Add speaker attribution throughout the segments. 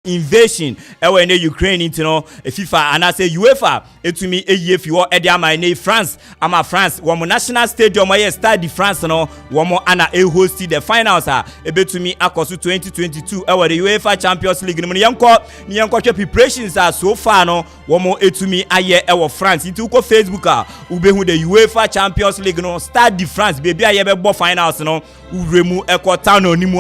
Speaker 1: invasion ewe ne Ukraine into no FIFA and I say UEFA etumi eye fi wo ede ama ne France ama France wo national stadium where Stade de France no wo ana host the finals ebetumi akoso 2022 ewe the UEFA Champions League no yanko preparations so far no wo etumi aye ewe France into ko Facebook ubehu the UEFA Champions League no Stade de France baby aye be finals no uremu ekota no nimu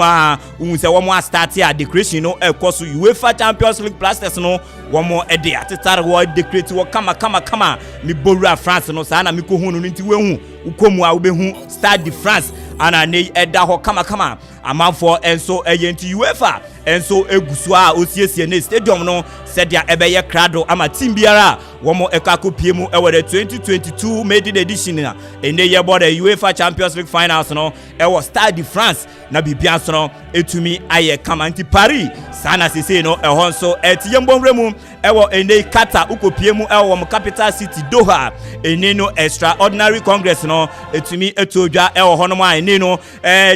Speaker 1: hu se wo start ya decoration no ekoso UEFA Champions League blasters no womo ede atetare wo decorate wo kama ni borua France no sa na mi ko hunu nti wehu ukomu a ubehu Stade de France ana ne eda ho kama amanfo enso eyenti UEFA enso egusu a osiesie ne stadium no sedia ebeye krado ama team biara womo ekakopie mu ewe the 2022 maiden edition na ene ye the UEFA Champions League finals no ewo Stade de France na bibia so no etumi aye kama nti Paris sana sese no ehon so etiyembonremu ewo ene Qatar ukopie mu ewo mo capital city Doha ene no extraordinary congress no etumi etodwa ewo hono ma ene no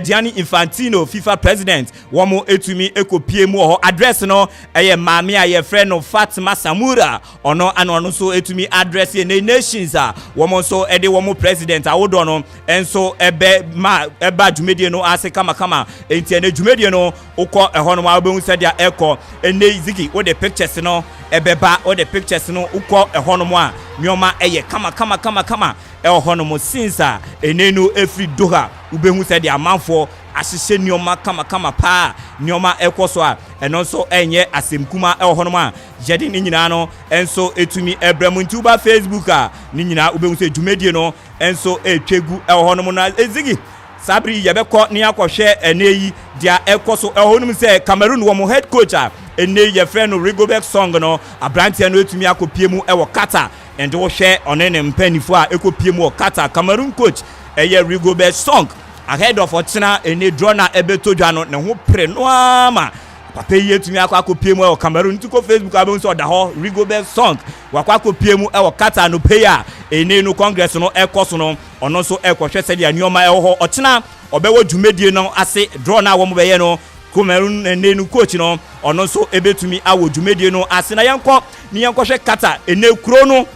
Speaker 1: Gianni Infantino FIFA president womo etumi ekopie mu ho address no eye maami aye friend no Fatima Samura ono ano so etumi address ene nations womo so ede womo president awodo no enso eba dwumedie no ase kama enti ene dwumedie no ukọ ehono ma obehu sadia eko ene ziki wo the pictures no ebeba wo the pictures no ukọ ehono mo a nyoma eye kama ehono mo sinsa ene no efri Doha ubehu sadia amanfo asise nyoma kama pa nyoma ekoso a eno so enye asemkuma ehono mo a jedi ni nyina no enso etumi ebremu ntuba Facebook ni nyina ubehu se dwumedie no enso etwegu ehono mo na ezigi sabri yebekọ ni akohwe eneyi dia ekoso ehonum se Cameroon wo mo head coach eneyi ye friend no Rigobert Song no abrantia no etumi akopie mu ewo Qatar ende wo hwe onene mpanifo a ekopie mu o Qatar Cameroon coach eye Rigobert Song ahead of Ochina ene drona ebetodwa no ne ho pre no ama papa yi etumi akopie mu ewo Cameroon tuko Facebook abon so da ho Rigobert Song wakopie mu ewo Qatar no payer ene no congress no ekoso no ono so ekohwe se dia nyoma ewo Ochina obewo dwumedie no ase draw na wo mo beye no Cameroon ene no coach no ono so ebetumi awo dwumedie no ase na yenkohwe Qatar ene kuro no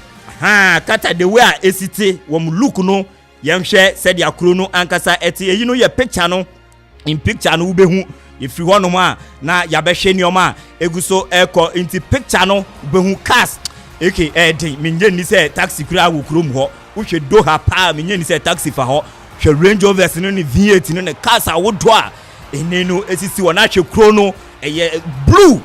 Speaker 1: Qatar the way esite wo mo look no yemhwe se dia kuro no ankasa eti eyi no ye picture no in picture no ubehu ifri hono ma na yabehwe nyoma eguso eko inti picture no ubehu cast eke minye ni se taxi kura wo krom ho uhwe Doha pa minye ni se taxi fa ho hwe Range Rovers no ni V8 no ne cars awodo a ene no esisi wona hwe kro no eye blue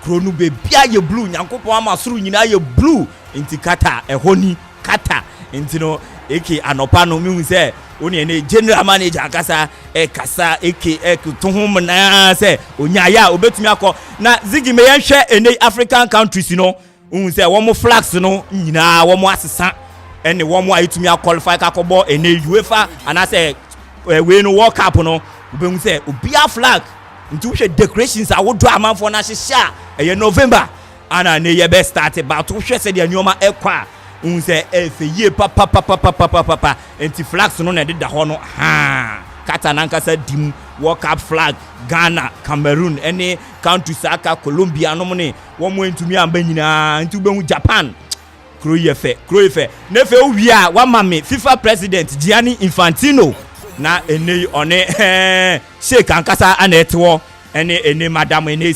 Speaker 1: kro no be bia ye blue nyankopon amasuru nyina ye blue inti Qatar ehoni Qatar inti no eke anopa no mi hu se oni ene general manager akasa kasa eke to hom na se onyaya obetumi akọ na zigi me yenhwe ene African countries no say one flags no nyina one asesa ene one etumi qualify kakobo ene UEFA and I say we no World Cup no we say obia flag nti we decorations awodo amanfo na hyehyɛ eye November ana ne ye be start but we say the nyoma ekwa say efeye papa enti flags no na de da ho no Qatar nankasa dim World Cup flag Ghana Cameroon any countries aka Colombia no money one mo ntumi amba nyina nti behu Japan kroyefe nefe owia wa mame FIFA president Gianni Infantino na ene one Sheikh ankasa anetwo ene madam ene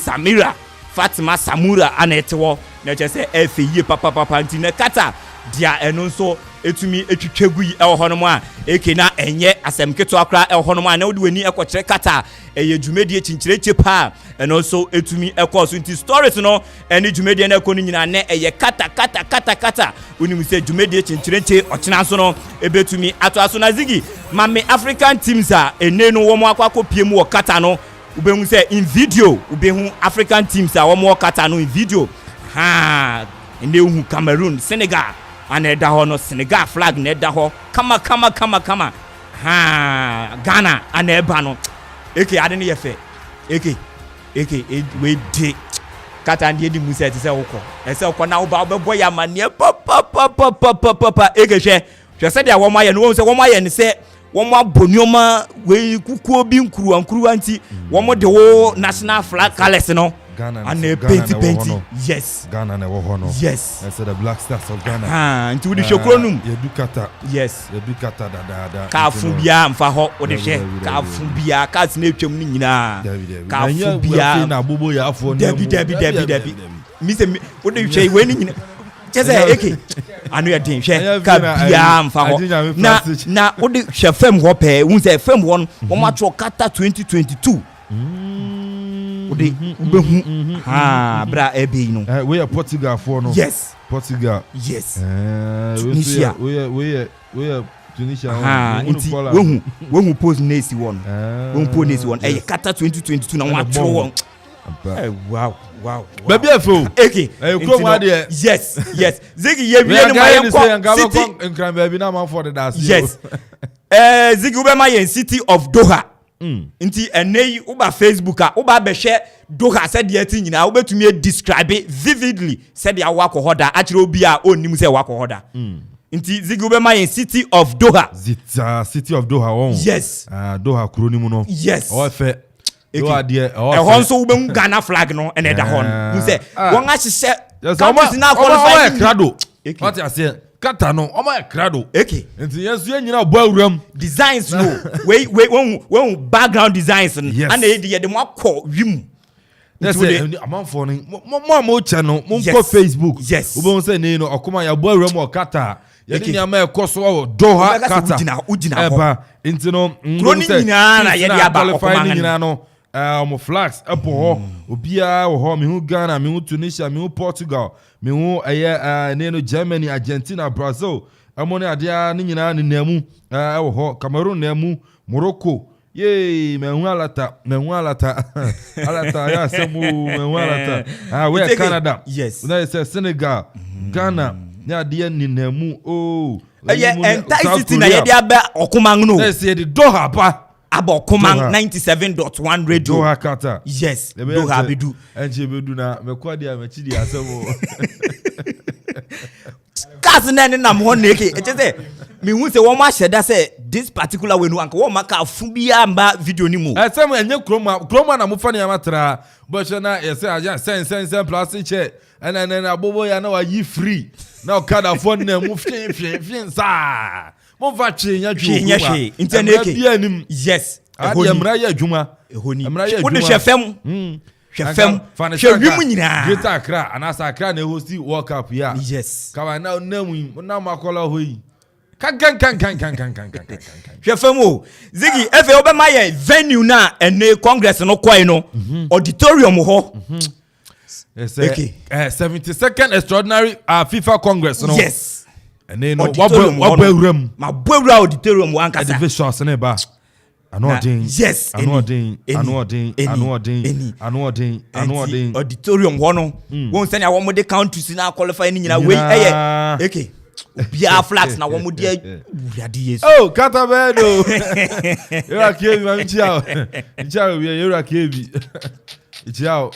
Speaker 1: Fatima Samura anetwo na chese efeye papa nti na Qatar dia eno so etumi etwitwegu ewo hono mu a eke na enye asemketo akra ewo hono mu a na wodi weni ekokire Qatar eye dwumedie chinkireche pa eno so etumi ekoso nti stories no ene dwumedie na ekonu nyina na eye kata unim se dwumedie chinkireche ochina so no ebetumi ato aso na zigi mame African teams a ene no wo mu akopie mu wo Qatar no ubehu se in video ubehu African teams a wo mu Qatar no in video ene hu Cameroon Senegal and eda ho no Senegal flag na eda ho kama Ghana and eba no eke ade ne yefe eke we dey Qatar ndi mu se se wokọ ese wokọ na wo ba obebo ya mane papa eke hwe se dia wo ma ye no wo se wo ma ye ne se wo ma bonioma we kukuo bi nkuru anti wo mo de wo national flag colors no
Speaker 2: Ghana
Speaker 1: and a painty. Yes.
Speaker 2: Ghana na wohono.
Speaker 1: Yes.
Speaker 2: I said the Black Stars of Ghana.
Speaker 1: Into the shokronum.
Speaker 2: Yedukata.
Speaker 1: Yes.
Speaker 2: Yedukata da.
Speaker 1: Ka fubia mfa ho wo de hwe. Ka fubia ka se na twam ni nyina. Ka fubia
Speaker 2: na bobo ya afo
Speaker 1: na. Dabi. Mi se wo de hwe we ni nyina. Chese eke. Anu ya din hwe ka bia mfa ho. Na wo de hwe fam ho pe. Wu se fam ho no wo ma tro kata 2022. Ubehu bra ebe no
Speaker 2: we are Portugal for no.
Speaker 1: Yes,
Speaker 2: Portugal.
Speaker 1: Yes.
Speaker 2: Tunisia. We are Tunisia.
Speaker 1: When post nesi one. When post nesi one. Eh kata 2022 na wa tro one. Wow.
Speaker 2: Baby afo.
Speaker 1: Okay. Yes. Ziggy ye wie no my city.
Speaker 2: Nkran baby na man for the dance.
Speaker 1: Yes. Ziggy ube my city of Doha. Inti enei uba Facebook a uba behwe Doha said the thing nyina ubetumi describe vividly said ya wako hoda akire obi a onnim say wako hoda. Inti Ziggy ube my city of Doha.
Speaker 2: City of Doha on.
Speaker 1: Yes.
Speaker 2: Doha kronimu no.
Speaker 1: Yes.
Speaker 2: O fe Doha de
Speaker 1: honso ube Ghana flag no ene da hon. You say won a hye
Speaker 2: countries na qualify krado. What you say? Kata no o ma krado.
Speaker 1: Okay.
Speaker 2: Nti yesu nyina bo awuram
Speaker 1: designs no. when background designs and the mo akọ wim.
Speaker 2: Yes, amanfo ni mo channel mo ko Facebook.
Speaker 1: Yes.
Speaker 2: Ube say ne no Okoman ya bo awuram o kata. Ya ni ama ekoso o Doha kata. Eba nti no
Speaker 1: kroni nyina na ye dia ba Okoman
Speaker 2: nyina no mo flags up ho obia ho me hu Ghana me hu Tunisia me hu Portugal me hu ne no Germany Argentina Brazil amone adia ni nyina ni namu ho Cameroon namu Morocco ye me hu alata alata ya semu me hu alata we Canada.
Speaker 1: Yes.
Speaker 2: Na say Senegal Ghana ni adia ni namu
Speaker 1: entire city na ye dia ba Okoman no.
Speaker 2: Say the Doha pa
Speaker 1: Okoman 97.1 radio.
Speaker 2: Doha kata.
Speaker 1: Yes. Doha bedu.
Speaker 2: Enje bedu na mekwa dia mechidi asemo.
Speaker 1: Cause na mo neke. E say me hu say wo ma sheda say this particular way no anka wo ma ka fubia mba video ni mu.
Speaker 2: Asem enye kroma na mo fa na matra. But na ye say aja sen plastic chair. Na bobo ya na wa yi free. Na okada phone na mu fin sa. Mo va chinya
Speaker 1: ju. Internet. Yes.
Speaker 2: Emra ya adwuma.
Speaker 1: Emra ya adwuma. Wo de hwefem. Hwefem. Hwewim nyina.
Speaker 2: Greater Accra anasa Accra na hosti World Cup ya.
Speaker 1: Yes.
Speaker 2: Kawa na namu na makola hoyi. Kan.
Speaker 1: Hwefem o. Ziggy efe obema ye venue na ene congress no kwai no. Auditorium ho.
Speaker 2: Yes. 72nd extraordinary FIFA Congress no.
Speaker 1: Yes.
Speaker 2: And no wabwem
Speaker 1: ma bwewura auditorium wankasa
Speaker 2: visuals na ba anodin.
Speaker 1: Yes.
Speaker 2: Anodin
Speaker 1: auditorium ho no won send ya wo de countries na qualify ni nyina we okay bia flags na wo mo de urade yesu
Speaker 2: kata bedo yura kebi ma nchia we yura kebi Ichao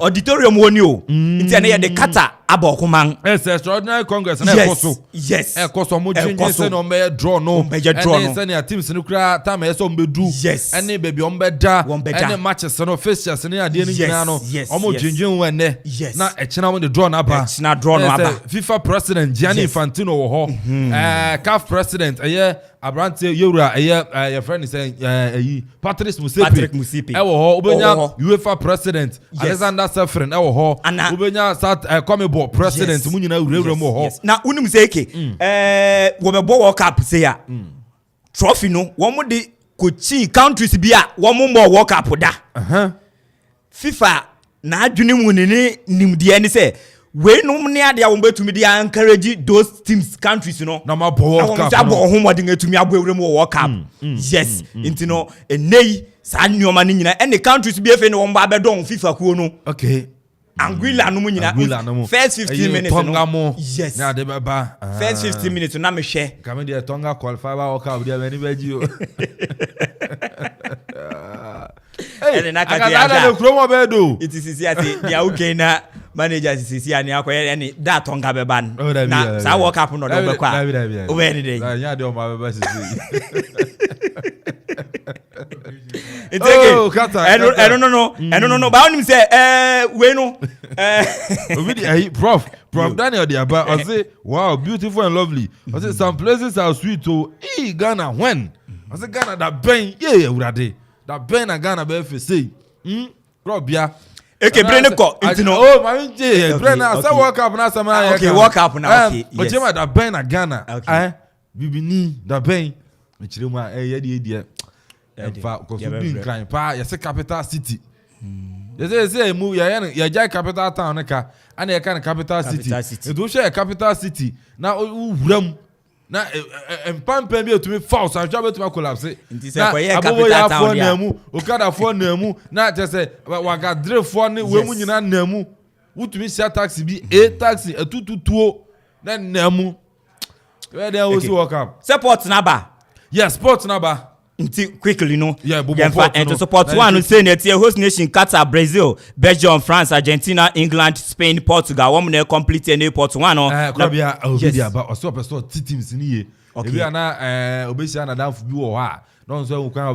Speaker 1: auditorium woni o nti na ye de kata aba Okoman.
Speaker 2: Yes, extraordinary congress na ekoso.
Speaker 1: Yes.
Speaker 2: Ekoso mo change say no me draw no. And say na teams no kra time e so mbedu.
Speaker 1: Yes.
Speaker 2: Any baby on beda. Any matches no fixtures ni ade ni nyina no. Omo jinjin wenne. Na e chena mo de draw na aba.
Speaker 1: Na draw no aba.
Speaker 2: FIFA president Gianni Infantino wo ho. CAF president Abrante Yura your friend is saying Patrick Musepe e wo ho obenya UEFA president Alexander Sefrin e wo ho obenya Kwame president mu nyina urewure mo ho
Speaker 1: na unim say eke wo be bo World Cup say ya trophy no wo mo de kochi countries bi a wo mo World Cup da FIFA na adwene mu ne nimde ne say we no ne ade a wo betumi de encourage those teams countries no
Speaker 2: na ma bo World Cup
Speaker 1: no abo ho modin atumi abowure mu World Cup. Yes. Inti no enei sa nyoma ne nyina ene countries bi efe ne wo mba bedon FIFA kuo no.
Speaker 2: Okay.
Speaker 1: Anguilla no mu nyina first 15 minutes no. Yes.
Speaker 2: Na de baba
Speaker 1: first 15 minutes na me hwe
Speaker 2: kame de Tonga qualify World Cup de ani baji o. Hey, na ka dia kromo bedo
Speaker 1: it is ati dia okay na manager sisi ani akoye ani da Tonga beban na sa World Cup no do be kwa o be ni dey
Speaker 2: ya de o ma beba sisi Oh, Qatar.
Speaker 1: I don't know. But I only say, we know.
Speaker 2: Prof Daniel Diaba, I say, wow, beautiful and lovely. I say, some places are sweet too. Hey, Ghana, when? I say, Ghana, that Ben, yeah, urade. That Ben and Ghana, BFC. Prof, yeah.
Speaker 1: Okay, Brenna ko.
Speaker 2: Oh, my Brenna, I say, walk up now, some.
Speaker 1: Okay, walk up now. Okay,
Speaker 2: but you that Ben and Ghana. Okay. Bibini, that Ben. Michiruma, yeah. In fact, because we've been crying, you say capital city. You say move, you jai capital town, and you can capital city. It will share a capital city. Now, now, and Pampe be to me false. I'm trying to collapse. Now, I phone nemu, Okada phone nemu. Now, just say, waka drive phone, we mun na nemu. Who to me share taxi be a taxi, a 222, then nemu. Where they also walk up.
Speaker 1: Support Naba.
Speaker 2: Yes, sports Naba.
Speaker 1: Quickly,
Speaker 2: Yeah,
Speaker 1: and to support one saying that host nation Qatar, Brazil, Belgium, France, Argentina, England, Spain, Portugal. One more complete and port one.
Speaker 2: Yes, but also teams in here. Okay, we are now obviously down for you or don't say we can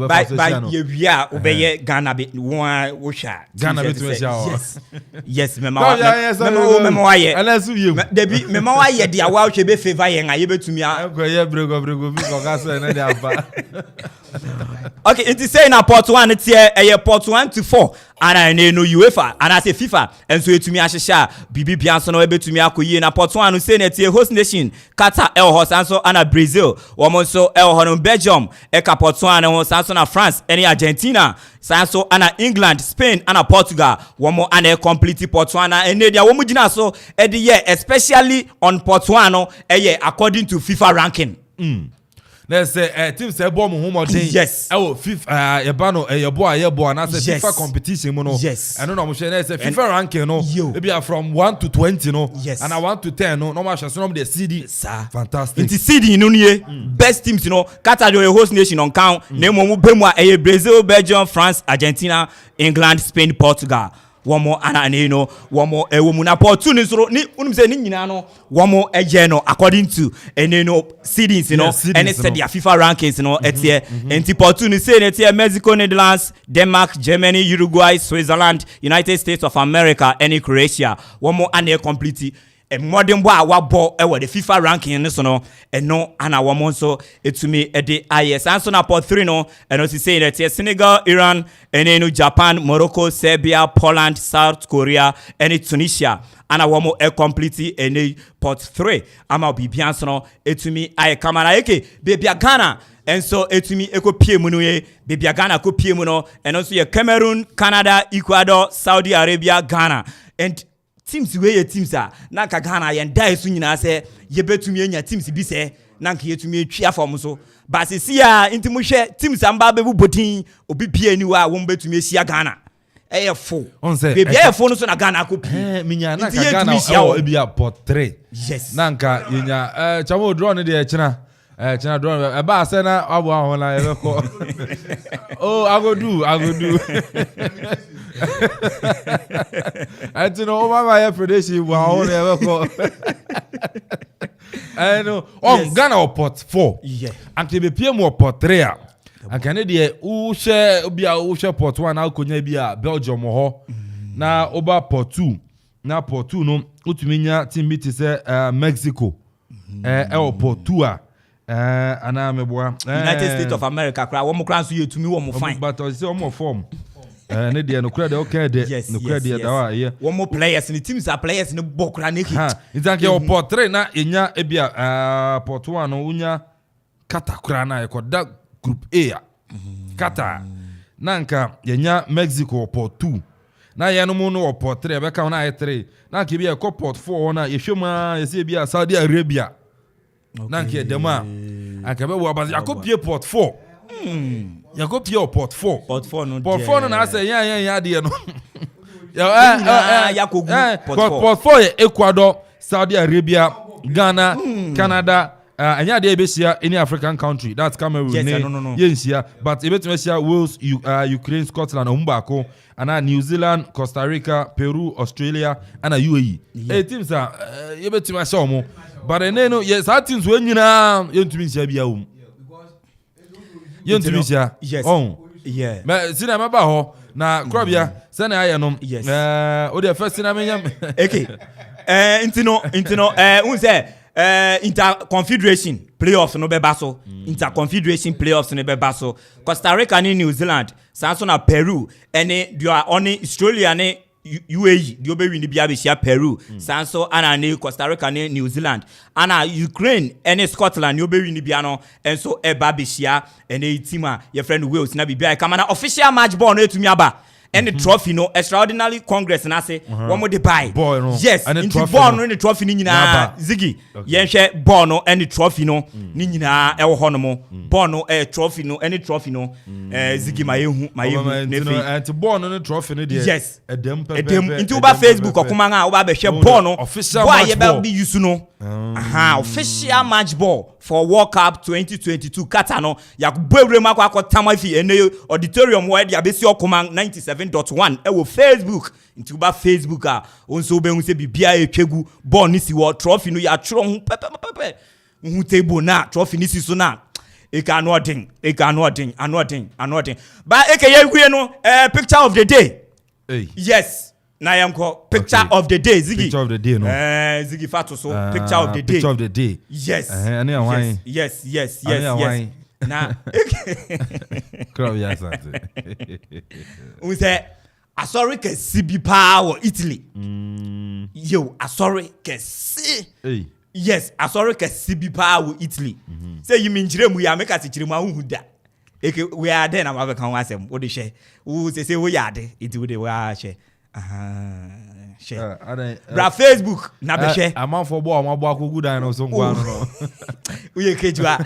Speaker 1: we are obey Ghana be one wusha.
Speaker 2: Ghana be
Speaker 1: yes, memo ye.
Speaker 2: Unless you
Speaker 1: there be memo ye dia wa be favor yen a ye betumi a.
Speaker 2: Brego because gas na dia ba.
Speaker 1: Okay, it is saying na port 1 it here port 1 to 4 and I know UEFA and I say FIFA and so etumi ahihya bibi bianso na betumi akoyie na port 1 say na tie host nation Qatar el host and na Brazil womo so el hono Belgium e ka port 1 and so na France and Argentina so ana England Spain and Portugal womo and complete port 1 and dia womo gina so e the year especially on port 1 no according to FIFA ranking.
Speaker 2: Let's say team say bomb home day.
Speaker 1: Yes.
Speaker 2: Oh, FIFA yebano yebo and say
Speaker 1: yes.
Speaker 2: FIFA competition no.
Speaker 1: Yes.
Speaker 2: I don't know say FIFA ranking no. Maybe from 1 to 20 no.
Speaker 1: Yes.
Speaker 2: And I 1 to 10 no. No match so the CD.
Speaker 1: Sir.
Speaker 2: Fantastic.
Speaker 1: It is CD no nie. Best teams Qatar the host nation on count. Name mo bemu Brazil, Belgium, France, Argentina, England, Spain, Portugal. One more one more woman port 2 ni unum say ni nyina no one more according to seedings and it said their FIFA rankings it's here and port 2 ni say it's here Mexico, Netherlands, Denmark, Germany, Uruguay, Switzerland, United States of America and Croatia. One more and complete modern boy wa ball the FIFA ranking no and no and our one so it to me at the IS and so na port 3 no and also say that Senegal, Iran and Japan, Morocco, Serbia, Poland, South Korea and Tunisia and our more complete and port 3 ama bibian so no it to me I come and baby Ghana and so it to me eko pie mu no baby Ghana ko pie mu no and also Cameroon, Canada, Ecuador, Saudi Arabia, Ghana and teams wey teams na ka Ghana yen dai so nyina se ye betumi enya teams bi se na ka yetumi atwa form so ba se sia intimu hwe teams amba bebu bodin obi pie ni wa won betumi sia Ghana fo baby fo no so na Ghana ko pie
Speaker 2: minya na ka Ghana e bia port 3
Speaker 1: yes
Speaker 2: na nka yenya chamo draw ne de china china draw e ba se na abo ahon na e be ko oh I go do I don't know my prediction wow never call I know Ghana or port 4
Speaker 1: yeah
Speaker 2: and to be PM or port 3 and Canada who share port 1 now konya bia Belgium ho na oba port 2 na port 2 no utuminya team meet say Mexico port 2 ana meboa
Speaker 1: United States of America kra wo mo kra so yetumi wo mo fine
Speaker 2: but I say wo form ne de no kra de okay de no kra de da wa ye
Speaker 1: wo mo players ni teams are players ni bokra ne hit
Speaker 2: itanke o port 3 na enya ebia port 1 no unya Qatar kra na e da group A Qatar na nka yenya Mexico port 2 na ye no mu no port 3 be ka na 3 na ke bia port 4 na ye hwema ye se bia Saudi Arabia nanke dema akabe wo abazi akopie port 4 yakopie port 4
Speaker 1: port 4 no
Speaker 2: port 4 no na say ya de no
Speaker 1: ya kogu
Speaker 2: port 4 Ecuador, Saudi Arabia, Ghana, Canada anya de besia any African country that's Cameroon yensia but ebetumesia Wales, Ukraine, Scotland ombako ana New Zealand, Costa Rica, Peru, Australia ana UAE teams ebetumesia omo but no yes our teams when you na yentumi sia bia wo yentumi sia
Speaker 1: Yeah.
Speaker 2: Me cinema ba ho na krobia se na aye no.
Speaker 1: Yes.
Speaker 2: O the first cinema nyam.
Speaker 1: Okay. Intino un say Inter Confederation playoffs no be baso. Inter Confederation playoffs no be baso. Costa Rica and New Zealand, Samson na Peru, and they are only Australia and UAE, the obe win the Peru, Sanso and Costa Rica and New Zealand, and Ukraine and Scotland, you obe win the piano, and so e babishia and a teamer, your friend Wills, na bibia come an official match ball to miaba. And the trophy no extraordinary congress na say one more dey buy. Yes, and the ball no the trophy ni nyina Ziggy. Yen hwe ball no and the trophy no ni nyina e wo ho no mo. Ball no trophy no any trophy no Ziggy ma yehu nefi.
Speaker 2: And the ball no the trophy no dey.
Speaker 1: Yes.
Speaker 2: Edem
Speaker 1: into ba Facebook Okoman a wo ba be hwe ball no.
Speaker 2: Official match ball.
Speaker 1: Be use no. Official match ball for World Cup 2022 Qatar no ya bwewre makwa akotama fi ene auditorium where dia besi Okoman 97.1 e wo Facebook into ba Facebook a onso be hu se bibia etwegu ball ni si wo trophy no ya tro hu pepe hu table na trophy ni si so na e can nothing but e ke ye no picture of the day.
Speaker 2: Hey.
Speaker 1: Yes. Na yanko picture of the day Ziggy.
Speaker 2: Picture of the day no.
Speaker 1: Ziggy Fato so picture of the day.
Speaker 2: Picture of the day.
Speaker 1: Yes. Yes. Na
Speaker 2: crowd ya sante.
Speaker 1: We say asori ke sibi power Italy. Yo asori ke si.
Speaker 2: Hey.
Speaker 1: Yes, asori ke sibi power Italy. Say you mean jire mu ya make us jire mu huda. Eke we are there na ma be kan wasem. Wo de hye. Wo say we ya de. It we de we a hye. Share. Bra Facebook na be share.
Speaker 2: Amount for boy am boy akogu dan no so ngwa no.
Speaker 1: Uye kejua.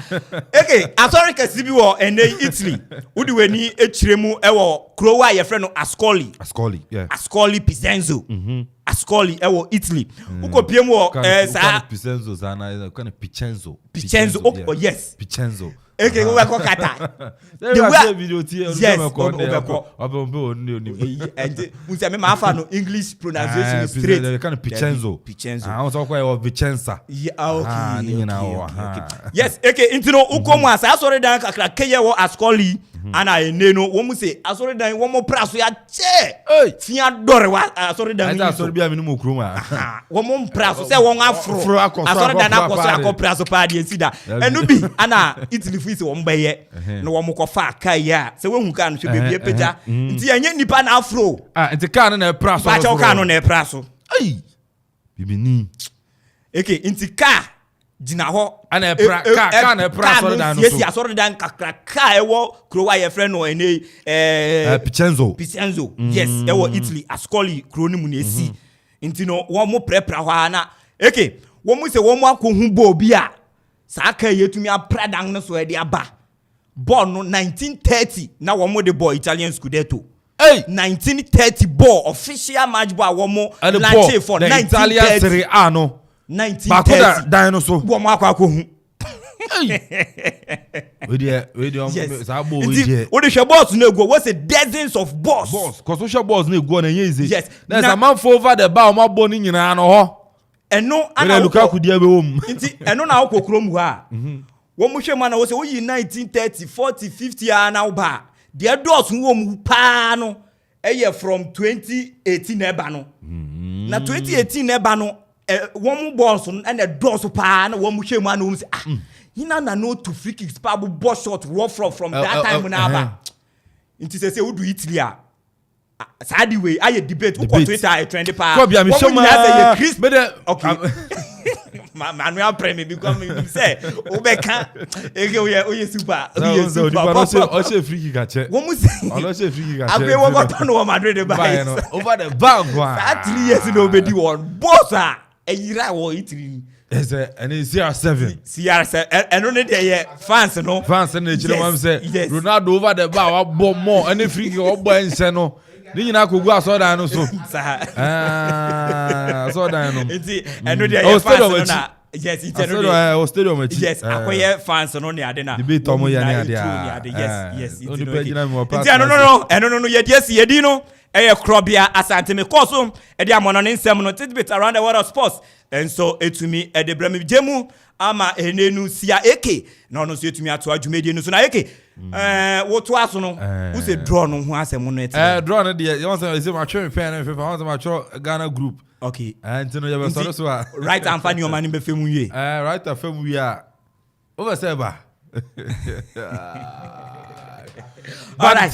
Speaker 1: Okay, asori ke sibi wo ene Italy. Udi weni echiremu ewo krowa ye friend no Ascoli, yeah. Ascoli Picenzo. Ascoli ewo Italy. Uko piem wo sa
Speaker 2: Picenzo sana kind of Picenzo.
Speaker 1: Oh yes.
Speaker 2: Picenzo.
Speaker 1: Okay, we go kata.
Speaker 2: The way video tie
Speaker 1: yes,
Speaker 2: and
Speaker 1: we say me ma fa no English pronunciation is straight.
Speaker 2: Kind of Picenzo.
Speaker 1: I
Speaker 2: want to call Vicenza.
Speaker 1: Yeah, okay. Yes, okay, intino ukomu asa asore dan kakra keye wo Ascoli ana eneno wo mu say asore dan wo mo praso ya che. Fia dore wa asore dan.
Speaker 2: Asore bia me no kroma.
Speaker 1: Wo mo praso say wo afro. Asore dan akoso akopraso pa de sida. Enu bi ana Italy fi se wo mbeye no wo mo kofa kai ya se wo hu kan no hwe bebie peja nti anye nipa na afro
Speaker 2: nti kan na praso
Speaker 1: ba cha kan no na praso
Speaker 2: bibini
Speaker 1: eke nti ka jina ho
Speaker 2: ana ka na praso dan no so
Speaker 1: yes asoro dan kakra ka ewo krowa ye friend no ene
Speaker 2: Picenzo
Speaker 1: yes ewo Italy Ascoli kroni mu na esi nti no wo mo prepra ho na eke wo mo se wo mo akohu bo obi a Saka yetumi apradan no so e de aba. Ball no 1930 na wo mo de ball Italian Scudetto. 1930 ball official match ball wo mo launch for 1930
Speaker 2: Italian Serie A no.
Speaker 1: 1930.
Speaker 2: Bakoda dinosaur.
Speaker 1: Wo mo akwa ko hu.
Speaker 2: We dey sa ball we dey.
Speaker 1: We dey share balls na go. We say dozens of balls.
Speaker 2: Cause social balls na go na easy.
Speaker 1: Yes.
Speaker 2: There's a man for over the ball mo ball ni nyina no ho.
Speaker 1: Eno ana
Speaker 2: Lukaku dia be wom
Speaker 1: nti eno na akokro mu ha wo mu hwe ma na wo se wo yi 1930 40 50 a na wo ba de dos wo mu pa no eye from 2018 eba no na 2018 eba no wo mu balls no na dos pa na wo mu hwe ma na wo se hina na no to free kicks pa bo ball shot rough from that time na aba nti se wo do Italy a Sadi way aye debate who Twitter a trend pa.
Speaker 2: Kwame Amponsah Addi.
Speaker 1: Okay. Manuel Premi because me say Obeka ege oye super.
Speaker 2: O se free kick a che.
Speaker 1: Wo mu say.
Speaker 2: O se free kick a che.
Speaker 1: Abe wo go turn o Madrid by.
Speaker 2: Over the bank one.
Speaker 1: That 3 years no be di one. Boss a yira wo Italy.
Speaker 2: Yes, and it's CR7.
Speaker 1: CR7 and only there fans no.
Speaker 2: Fans and the children say Ronaldo over the bar wa bomb more any free kick o boy nse no. Ni nyina kogu asodan no so. Asodan no.
Speaker 1: Nti eno dey fans na. Yes, it's
Speaker 2: eno stadium.
Speaker 1: Yes, akoye fans no ne ade na.
Speaker 2: Debate omo ya ne ade.
Speaker 1: Yes. No, yedi no. Krobia asante me koso e dia mono ne nsem no tidbit around the world of sports and so etumi edebrami jemu ama enenu sia eke na ono so etumi ato adwumedie no so na eke wo to aso no wo se draw no ho asem no ete
Speaker 2: draw no de you want say my train fan and FIFA want my draw Ghana group
Speaker 1: okay
Speaker 2: and you know you be so
Speaker 1: right and fan your man be femu wie
Speaker 2: right and femu wie over say ba but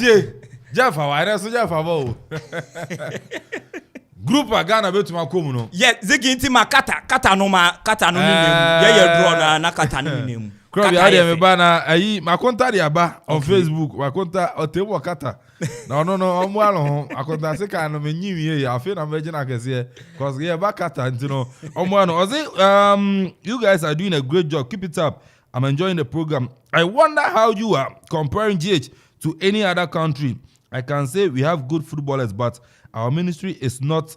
Speaker 2: Jeff why so Jeff abo group a Ghana betuma komu no
Speaker 1: yes zigi nti makata no ni nemu ye draw na kata no ni nemu
Speaker 2: crowd ya dem ba na ayi makonta de aba on Facebook makonta otemo kata no omo alo ho akonta se ka no menyiwie ya afi na megina kese cause ye ba kata nti no omo ano you guys are doing a great job, keep it up. I'm enjoying the program. I wonder how you are comparing GH to any other country. I can say we have good footballers, but our ministry is not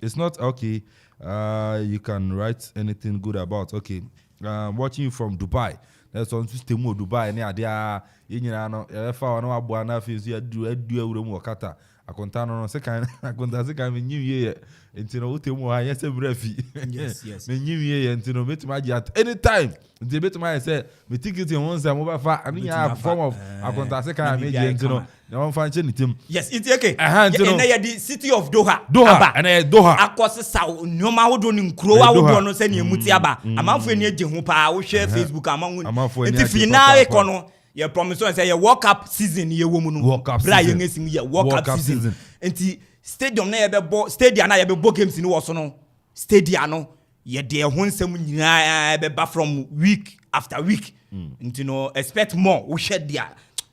Speaker 2: it's not okay. You can write anything good about. Okay. Watching you from Dubai. That's on system of Dubai. Ne adia yenyina no e fa ono aboa na afesu ya du awurem wakata. Akonta no se kan akonta se kan menyiwie enti no utemu ha yese brafi. Yes. Menyiwie ye enti no metima agi at any time. Enti betima say me ticket won say mo ba fa ani ya form of akonta se kan meji enti no na won fa nche ni tim.
Speaker 1: Yes, it's okay.
Speaker 2: No.
Speaker 1: Na ya di city of Doha.
Speaker 2: Aba. Doha.
Speaker 1: Akose sa nyoma wodo ni nkuro wa wodo no se ne emuti aba. Amanfo eni age ho pa wo share Facebook amanfo. Enti final ikono ye promise on say ye World Cup season ye wo mu no. Bra ye ngesim ye World Cup season. Enti stadium na ye be bo stadium na ye be bo games ni wo so no. Stadium no ye de ho nsem nyina be ba from week after week. Enti no expect more wo share dia.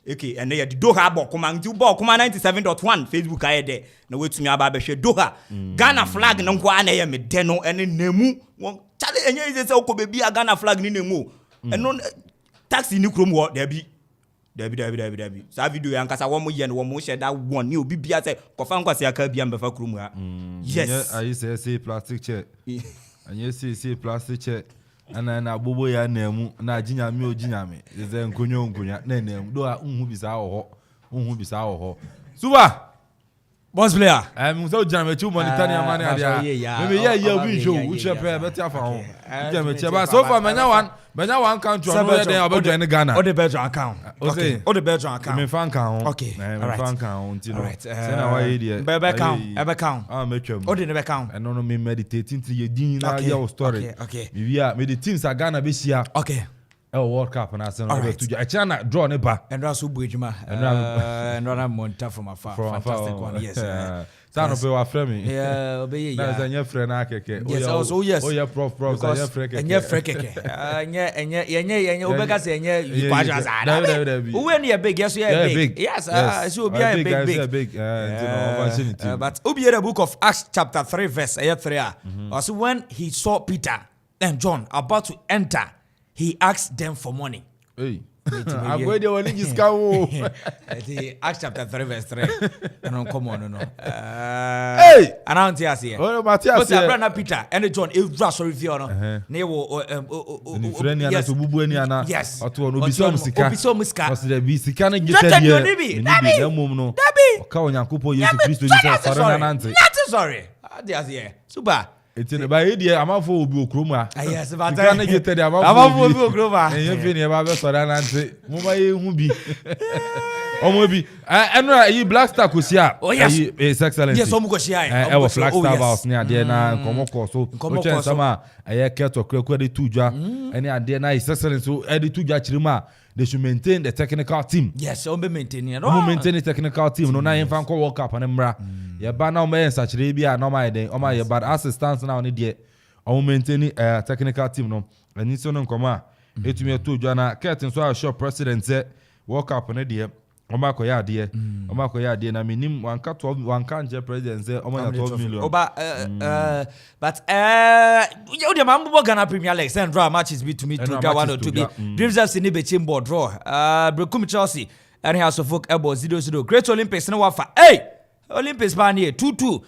Speaker 1: Okay, and they Doha Okoman, Okoman 97.1 Facebook aye there. Na wetumi aba be hwe Doha. Ghana flag no nko ana me de no ene nemu. Chale enye ise se okobebi a Ghana flag ni nemu. Eno taxi ni krom wo there be. Sa video yankasa wo mo ye no wo mo share that one ni obi bia se kofa nkwase aka bia mbefa krom ha. Yes.
Speaker 2: I say plastic chair. And you see plastic chair. Na bobo ya nemu na ajinyame ojinyame ze nkonyo na nemu do a unhu bisa ho suba
Speaker 1: boss player
Speaker 2: so ojinyame chu monitor ni amane adia me ye win show which prepare better for ho ojinyame cheba so far menya one country no dey about in Ghana
Speaker 1: o the Belgium account okay o the Belgium account
Speaker 2: me fan kan ho
Speaker 1: okay
Speaker 2: me fan kan ho ntino say na why dey
Speaker 1: be count
Speaker 2: metwam
Speaker 1: o dey be count
Speaker 2: and no me meditating to your din na your story
Speaker 1: okay
Speaker 2: we are the teams are Ghana be share
Speaker 1: okay
Speaker 2: World Cup na say no to I China draw ne ba
Speaker 1: and also buejuma and run monitor from afar fantastic one yes
Speaker 2: San no be wa frame me
Speaker 1: yeah obey
Speaker 2: na say nya frame na keke
Speaker 1: yes
Speaker 2: oh yeah prof nya frame keke
Speaker 1: nya frame keke nya obeka say nya ikwaja azada we ne big yes yeah big yes so obi a big but obi the book of Acts chapter 3 verse 3 also when he saw Peter and John about to enter he asked them for money.
Speaker 2: Hey. I'm going to want to go.
Speaker 1: Acts chapter 3 verse 3. No, come on, no.
Speaker 2: Hey,
Speaker 1: around here, see.
Speaker 2: Oh, Matthias.
Speaker 1: What's your brother Peter and John? If you sorry for no, they will.
Speaker 2: Yes.
Speaker 1: Yes.
Speaker 2: Or to Obiso Musika. Was the be Sikana get
Speaker 1: there?
Speaker 2: No.
Speaker 1: Dabi.
Speaker 2: Ka onyankopon Yesu Kristo Jesus
Speaker 1: sorry. That's here. Super.
Speaker 2: It's in the by the amafo obi okroma.
Speaker 1: Yes, but
Speaker 2: I can't get the
Speaker 1: amafo obi okroma.
Speaker 2: And you feel about so that answer. Mo ba ye hu bi. Omo bi. Enra yi Black Star ko sia. His Excellency.
Speaker 1: Yes, omo ko sia.
Speaker 2: E wo Black Star house ni ade na komo ko so. O chen sama aye keto krekwa de tujwa. Ene ade na His Excellency so e de tujwa chirima. They should maintain the technical team.
Speaker 1: Yes, on be maintaining.
Speaker 2: No maintain the technical team. No na yen fan ko World Cup and mra. Ya ba na o me ensachire bia no ma den. O ma ye bad assistance na oni de. O maintain technical team no. Ani so no nkoma. Etumi to dwa na curtain so a shop president say World Cup ne de. O ma ko ya de na minim wanka 12 wanka nje president say o ma 12 million.
Speaker 1: Oba but you the man Ghana Premier League send draw matches between to get 1 or 2 be. Dreams FC ni be chamber draw. Brekum Chelsea and House of Folk ebo 0-0. Great Olympics no wafa. Hey! Olympics ban here 2-2.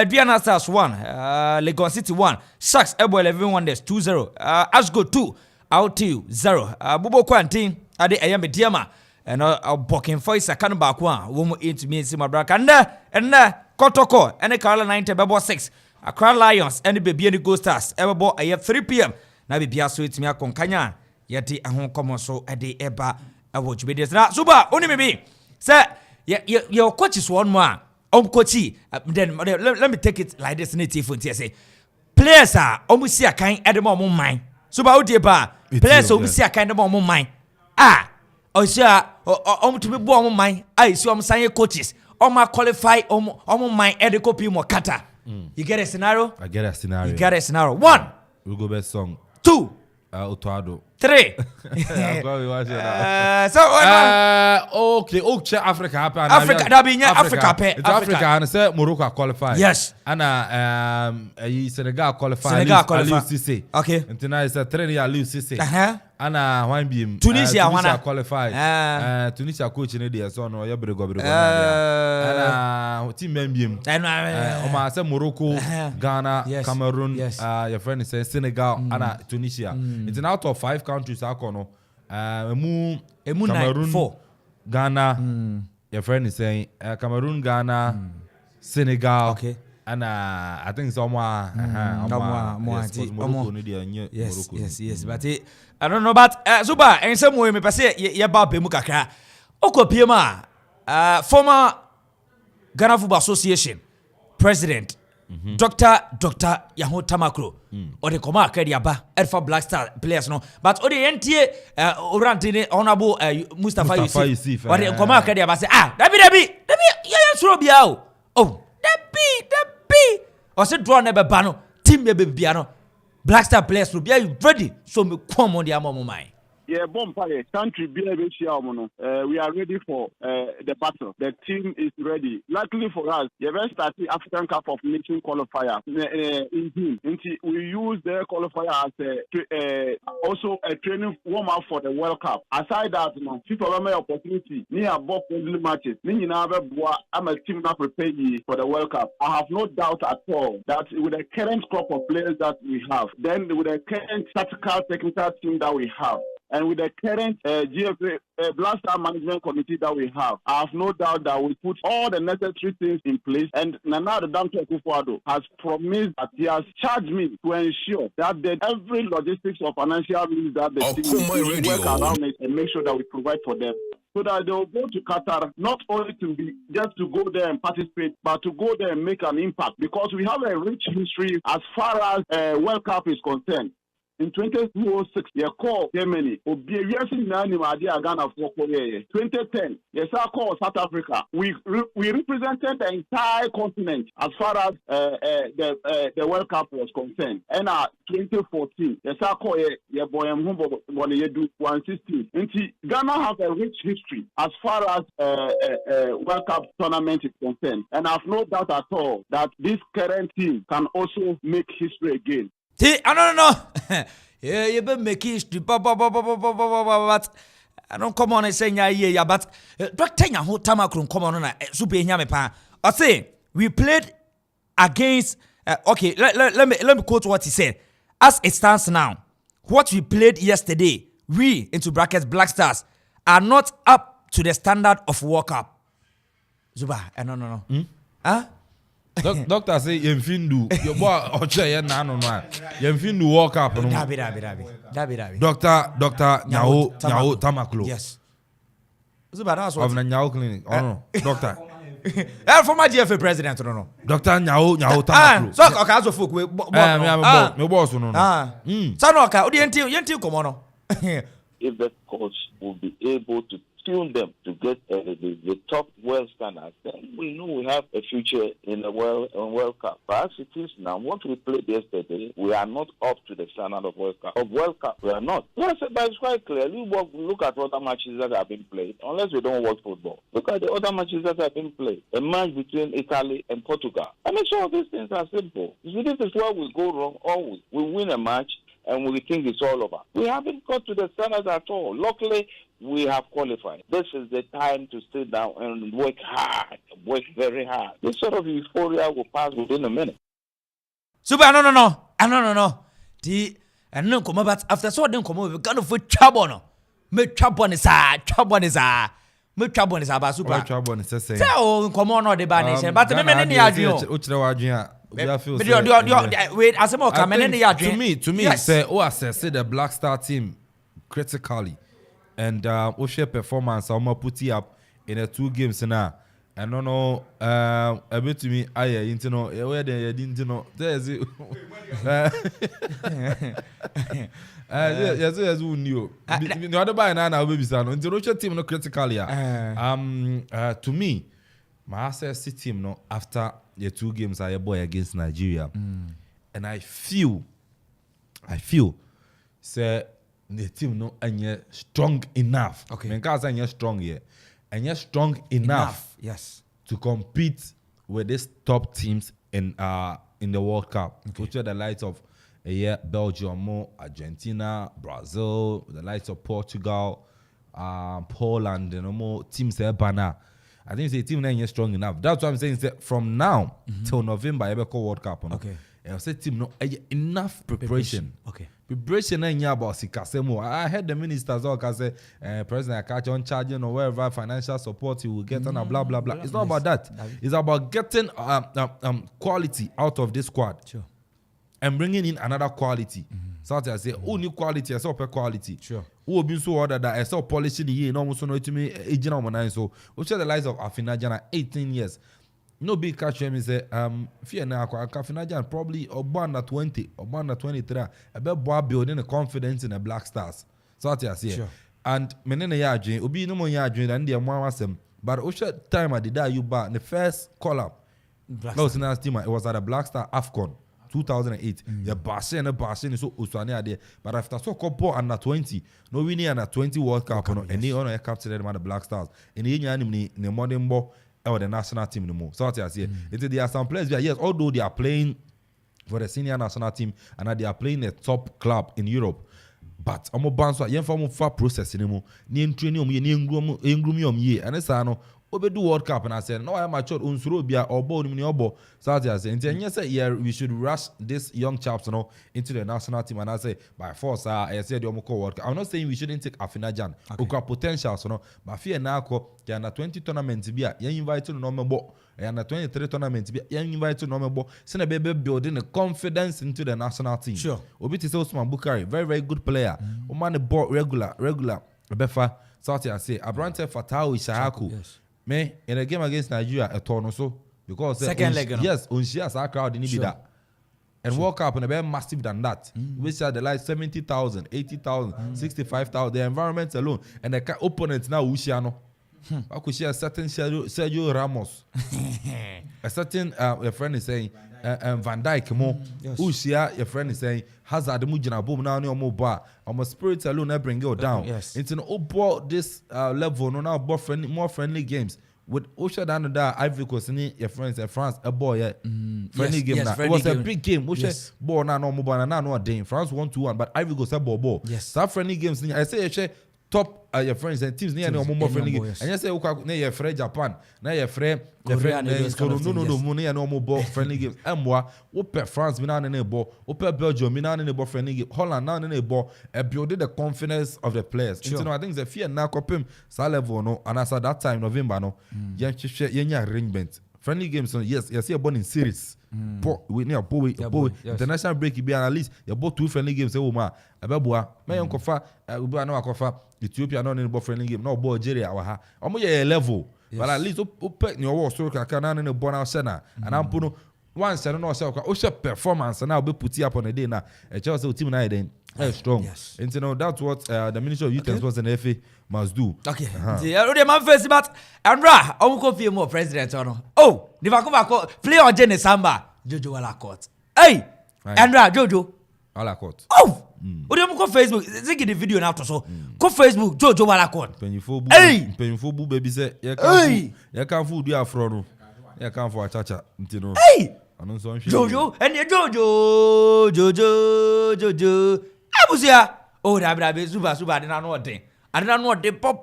Speaker 1: Diana Stars 1. Lagos City 1. Sharks ebo 11 Wonders 2-0. Ashgo 2. Out 0. Bubo Quantin ade ayame diama. And booking for is a cannon back one. Woman into me, see my brother. And Kotoko and a Carla 90 bebo 6.
Speaker 3: Accra Lions and the baby and the Ghost Stars. Everybody, I have 3 p.m. Now be biaso it me akon kanya. Yeti ahon komo so ede eba awoju be this. Now super only maybe. Say your coach is one more. Coachy. Then let me take it like this native for say. Players are almost see a kind at the moment mind. Super out ba. Players almost see a kind of moment mind. Oh sure, to be born mind. I see saying coaches. My qualify my edical people kata. You get a scenario?
Speaker 2: I get a scenario.
Speaker 3: You get a scenario. 1.
Speaker 2: We'll go best song.
Speaker 3: 2.
Speaker 2: Otoado.
Speaker 3: 3.
Speaker 2: Okay. Africa happen.
Speaker 3: Africa, that be Africa.
Speaker 2: Africa and say Morocco qualify.
Speaker 3: Yes.
Speaker 2: And Senegal qualify.
Speaker 3: Senegal qualify. Okay.
Speaker 2: And tonight is a 3 year Aliou Cissé. And one beam.
Speaker 3: Tunisia
Speaker 2: qualify. Tunisia coach in the so no yabrego. And team beam. And say Morocco, Ghana, Cameroon. Your friend is Senegal and Tunisia. It's out of 5 countries. Cameroon,
Speaker 3: 4.
Speaker 2: Ghana. Your friend is saying Cameroon, Ghana, Senegal.
Speaker 3: Okay.
Speaker 2: And I think somewhere.
Speaker 3: Yes. But I don't know. But Zuba, in some way, me pass ye about Bemukaka. Oko Piema, former Ghana Football Association president. Dr. Yaho Tamakro or the Koma Kadiaba Alpha Black Star players no but or the NTA Orantine Honorable Mustafa Yusuf or the Koma Kadiaba say Dabi yeah Robiao Dabi or say draw never bano team baby piano Black Star players will be ready so me come on the ammo mine.
Speaker 4: Yeah, country we are ready for the battle. The team is ready. Luckily for us, the best starting African Cup of Nations qualifier in June. We use the qualifier as also a training warm up for the World Cup. Aside that, FIFA have my opportunity. Near both friendly matches. I'm a team not prepared for the World Cup. I have no doubt at all that with the current crop of players that we have, then with the current tactical technical team that we have, and with the current GFA Black Star Management Committee that we have, I have no doubt that we put all the necessary things in place. And Nana Addo Akufo-Addo has promised that he has charged me to ensure that every logistics or financial means that the team will work around it and make sure that we provide for them. So that they will go to Qatar not only to be just to go there and participate, but to go there and make an impact. Because we have a rich history as far as World Cup is concerned. In 2006, they called Germany. 2010, yes, I called South Africa. We represented the entire continent as far as the World Cup was concerned. And 2014, yes, I called Boyam 116. Ghana has a rich history as far as World Cup tournament is concerned. And I have no doubt at all that this current team can also make history again.
Speaker 3: No. Yeah, you better make history. But I don't come on and say yeah, but Dr. Yaho Tamakro come on super nyame. I say we played against okay, let me quote what he said. As it stands now, what we played yesterday, we into brackets Black Stars are not up to the standard of World Cup. Zuba, no. Huh?
Speaker 2: Doctor say yemfindu your boy oche ye na no yemfindu World Cup no
Speaker 3: Dabi.
Speaker 2: Doctor Nyaho Tamaklo.
Speaker 3: Yes. Zuba, that's what
Speaker 2: of the Nyaho clinic. No. Doctor.
Speaker 3: Former GFA president no.
Speaker 2: Doctor Nyaho Tamaklo.
Speaker 3: So okay as folk we
Speaker 2: me boss no.
Speaker 3: So no okay, odi come on.
Speaker 5: If the coach will be able to tune them to get the top world standards, then we know we have a future in the World Cup. But as it is now, what we played yesterday, we are not up to the standard of World Cup. We are not. Yes, but it's quite clear. Look at other matches that have been played, unless we don't watch football. Look at the other matches that have been played. A match between Italy and Portugal. I mean, sure, these things are simple. You see, this is where we go wrong always. We win a match, and we think it's all over. We haven't got to the standards at all. Luckily, we have qualified. This is the time to sit down and work hard, work very hard. This sort of euphoria will pass within a minute.
Speaker 3: Super, no. And no come about after so then come we gonna for trouble no. Me trouble is about super.
Speaker 2: Trouble is say.
Speaker 3: So come on no the ban nation, but me ni adwin.
Speaker 2: O kire wa adwin a
Speaker 3: Wait, as a more
Speaker 2: to me, yes. Say, assess the Black Star team critically, and share performance. I'm put it up in 2 games now. And no, a bit to me, you know, where they didn't know. There's it. Yes, who knew? The other by now, baby son. International team no critically. To me, my assess team no after the 2 games I boy against Nigeria, and I feel, say the team no and strong enough.
Speaker 3: Okay,
Speaker 2: because I strong here. And you're strong enough,
Speaker 3: yes,
Speaker 2: to compete with these top teams in the World Cup. Which are the likes of Belgium, Argentina, Brazil, the likes of Portugal, Poland, and more teams there. I think the team is strong enough. That's what I'm saying. Is from now till November, I call World Cup.
Speaker 3: Okay,
Speaker 2: I say team no enough preparation.
Speaker 3: Okay.
Speaker 2: Preparation and about Sikasemo. I heard the ministers all say President Akachi on charging or wherever financial support he will get on blah blah blah. It's not about that. It's about getting quality out of this squad.
Speaker 3: Sure.
Speaker 2: And bringing in another quality. So I say, new quality, I saw per quality.
Speaker 3: Sure.
Speaker 2: Who been so ordered that I saw polishing the year, no one so know to me, so which are the lives of Afinajan 18 years. No big catch him say fear now Kafinajan probably under 20 or under 23 about building a confidence in the Black Stars. So I say
Speaker 3: sure.
Speaker 2: And menene ya dream obi no more ya dream and the wasem but osha time I did that you back the first call up team it was at the Black Star AFCON 2008 the Bashe so usane there but after so couple under 20 no winning under 20 World Cup no and he on a captain the Black Stars and he ni modern ball or the national team no more. So what I say, there are some players yes, although they are playing for the senior national team and they are playing a top club in Europe, but I'm bounce yen for far process anymore. Ni training ni engrum ye and it's no obe do World Cup and I said no I am matured unsuro bia or ball ni obo. So what I say, and yes yeah we should rush this young chaps into the national team and I say by force I said the World Cup. I'm not saying we shouldn't take Afinajan. Okay, potential but fear now they are 20 tournaments be you invite to no more and 23 tournaments be you invite to no more send a baby building a confidence into the national team.
Speaker 3: Sure.
Speaker 2: Obi is Osman Bukari, very good player. Man the ball regular befa. So I say Abrante Fatau Ishaku. Yes. Me in a game against Nigeria a turn so because
Speaker 3: second leg
Speaker 2: yes Unshia our crowd didn't be that. And World Cup and a bit massive than that. We said the like 70,000, 80,000, 65,000. The environment alone and the opponents now Ushiano. I could share a certain Sergio Ramos. A certain your friend is saying Van Dijk mo. Ushia your friend is saying Hazard Mujina boom now no more bar. I'm a spirit alone I bring you down.
Speaker 3: Yes.
Speaker 2: It's an this level no now more friendly games. With Osha down there, Ivory Coast, your friends, France, a boy, friendly game. Yes, it was a big game. Osha, ball now, no more, now, no day. France 1-1, but Ivory Coast, a ball.
Speaker 3: Yes,
Speaker 2: so friendly games. I say, top your friends and teams near no more friendly games. And you say, okay, your friend Japan, now your friend, no, no more ball friendly games. And what, France, Milan in a ball, Belgium, Milan in a ball friendly game, Holland now in a ball, building the confidence of the players.
Speaker 3: Sure.
Speaker 2: You know, I think the fear now, Copim, Salevo, no, and as at that time, November, no, Yenya arrangement. Friendly games, yes, you see a born in series. International break, be at least you bought 2 friendly games. Oh, Ababua, my uncle Fa, Ethiopia, not in the friendly game, no, Algeria, almost a level. But at least open your war so can in a bonus center. And I'm putting once I don't know, so performance and I'll be put up on a day now. A Chelsea team night then. Strong. Yes. And you know that's what the Ministry of Youth and Sports and FA must do.
Speaker 3: Okay. The man first but Andra, I will confirm more president or no. Oh, the Vancouver play on Jenny Samba, Jojo Alakot. Hey, Andra, Jojo
Speaker 2: Alakot.
Speaker 3: Oh, what do you go Facebook? Take the video now to so. Go Facebook, Jojo Alakot.
Speaker 2: Penny for baby say, you can't food your front. You can't for a chacha.
Speaker 3: Hey, Jojo and Jojo. Abusia. Oh, Rabi, Zuba, I didn't know what thing. I didn't know what they pop.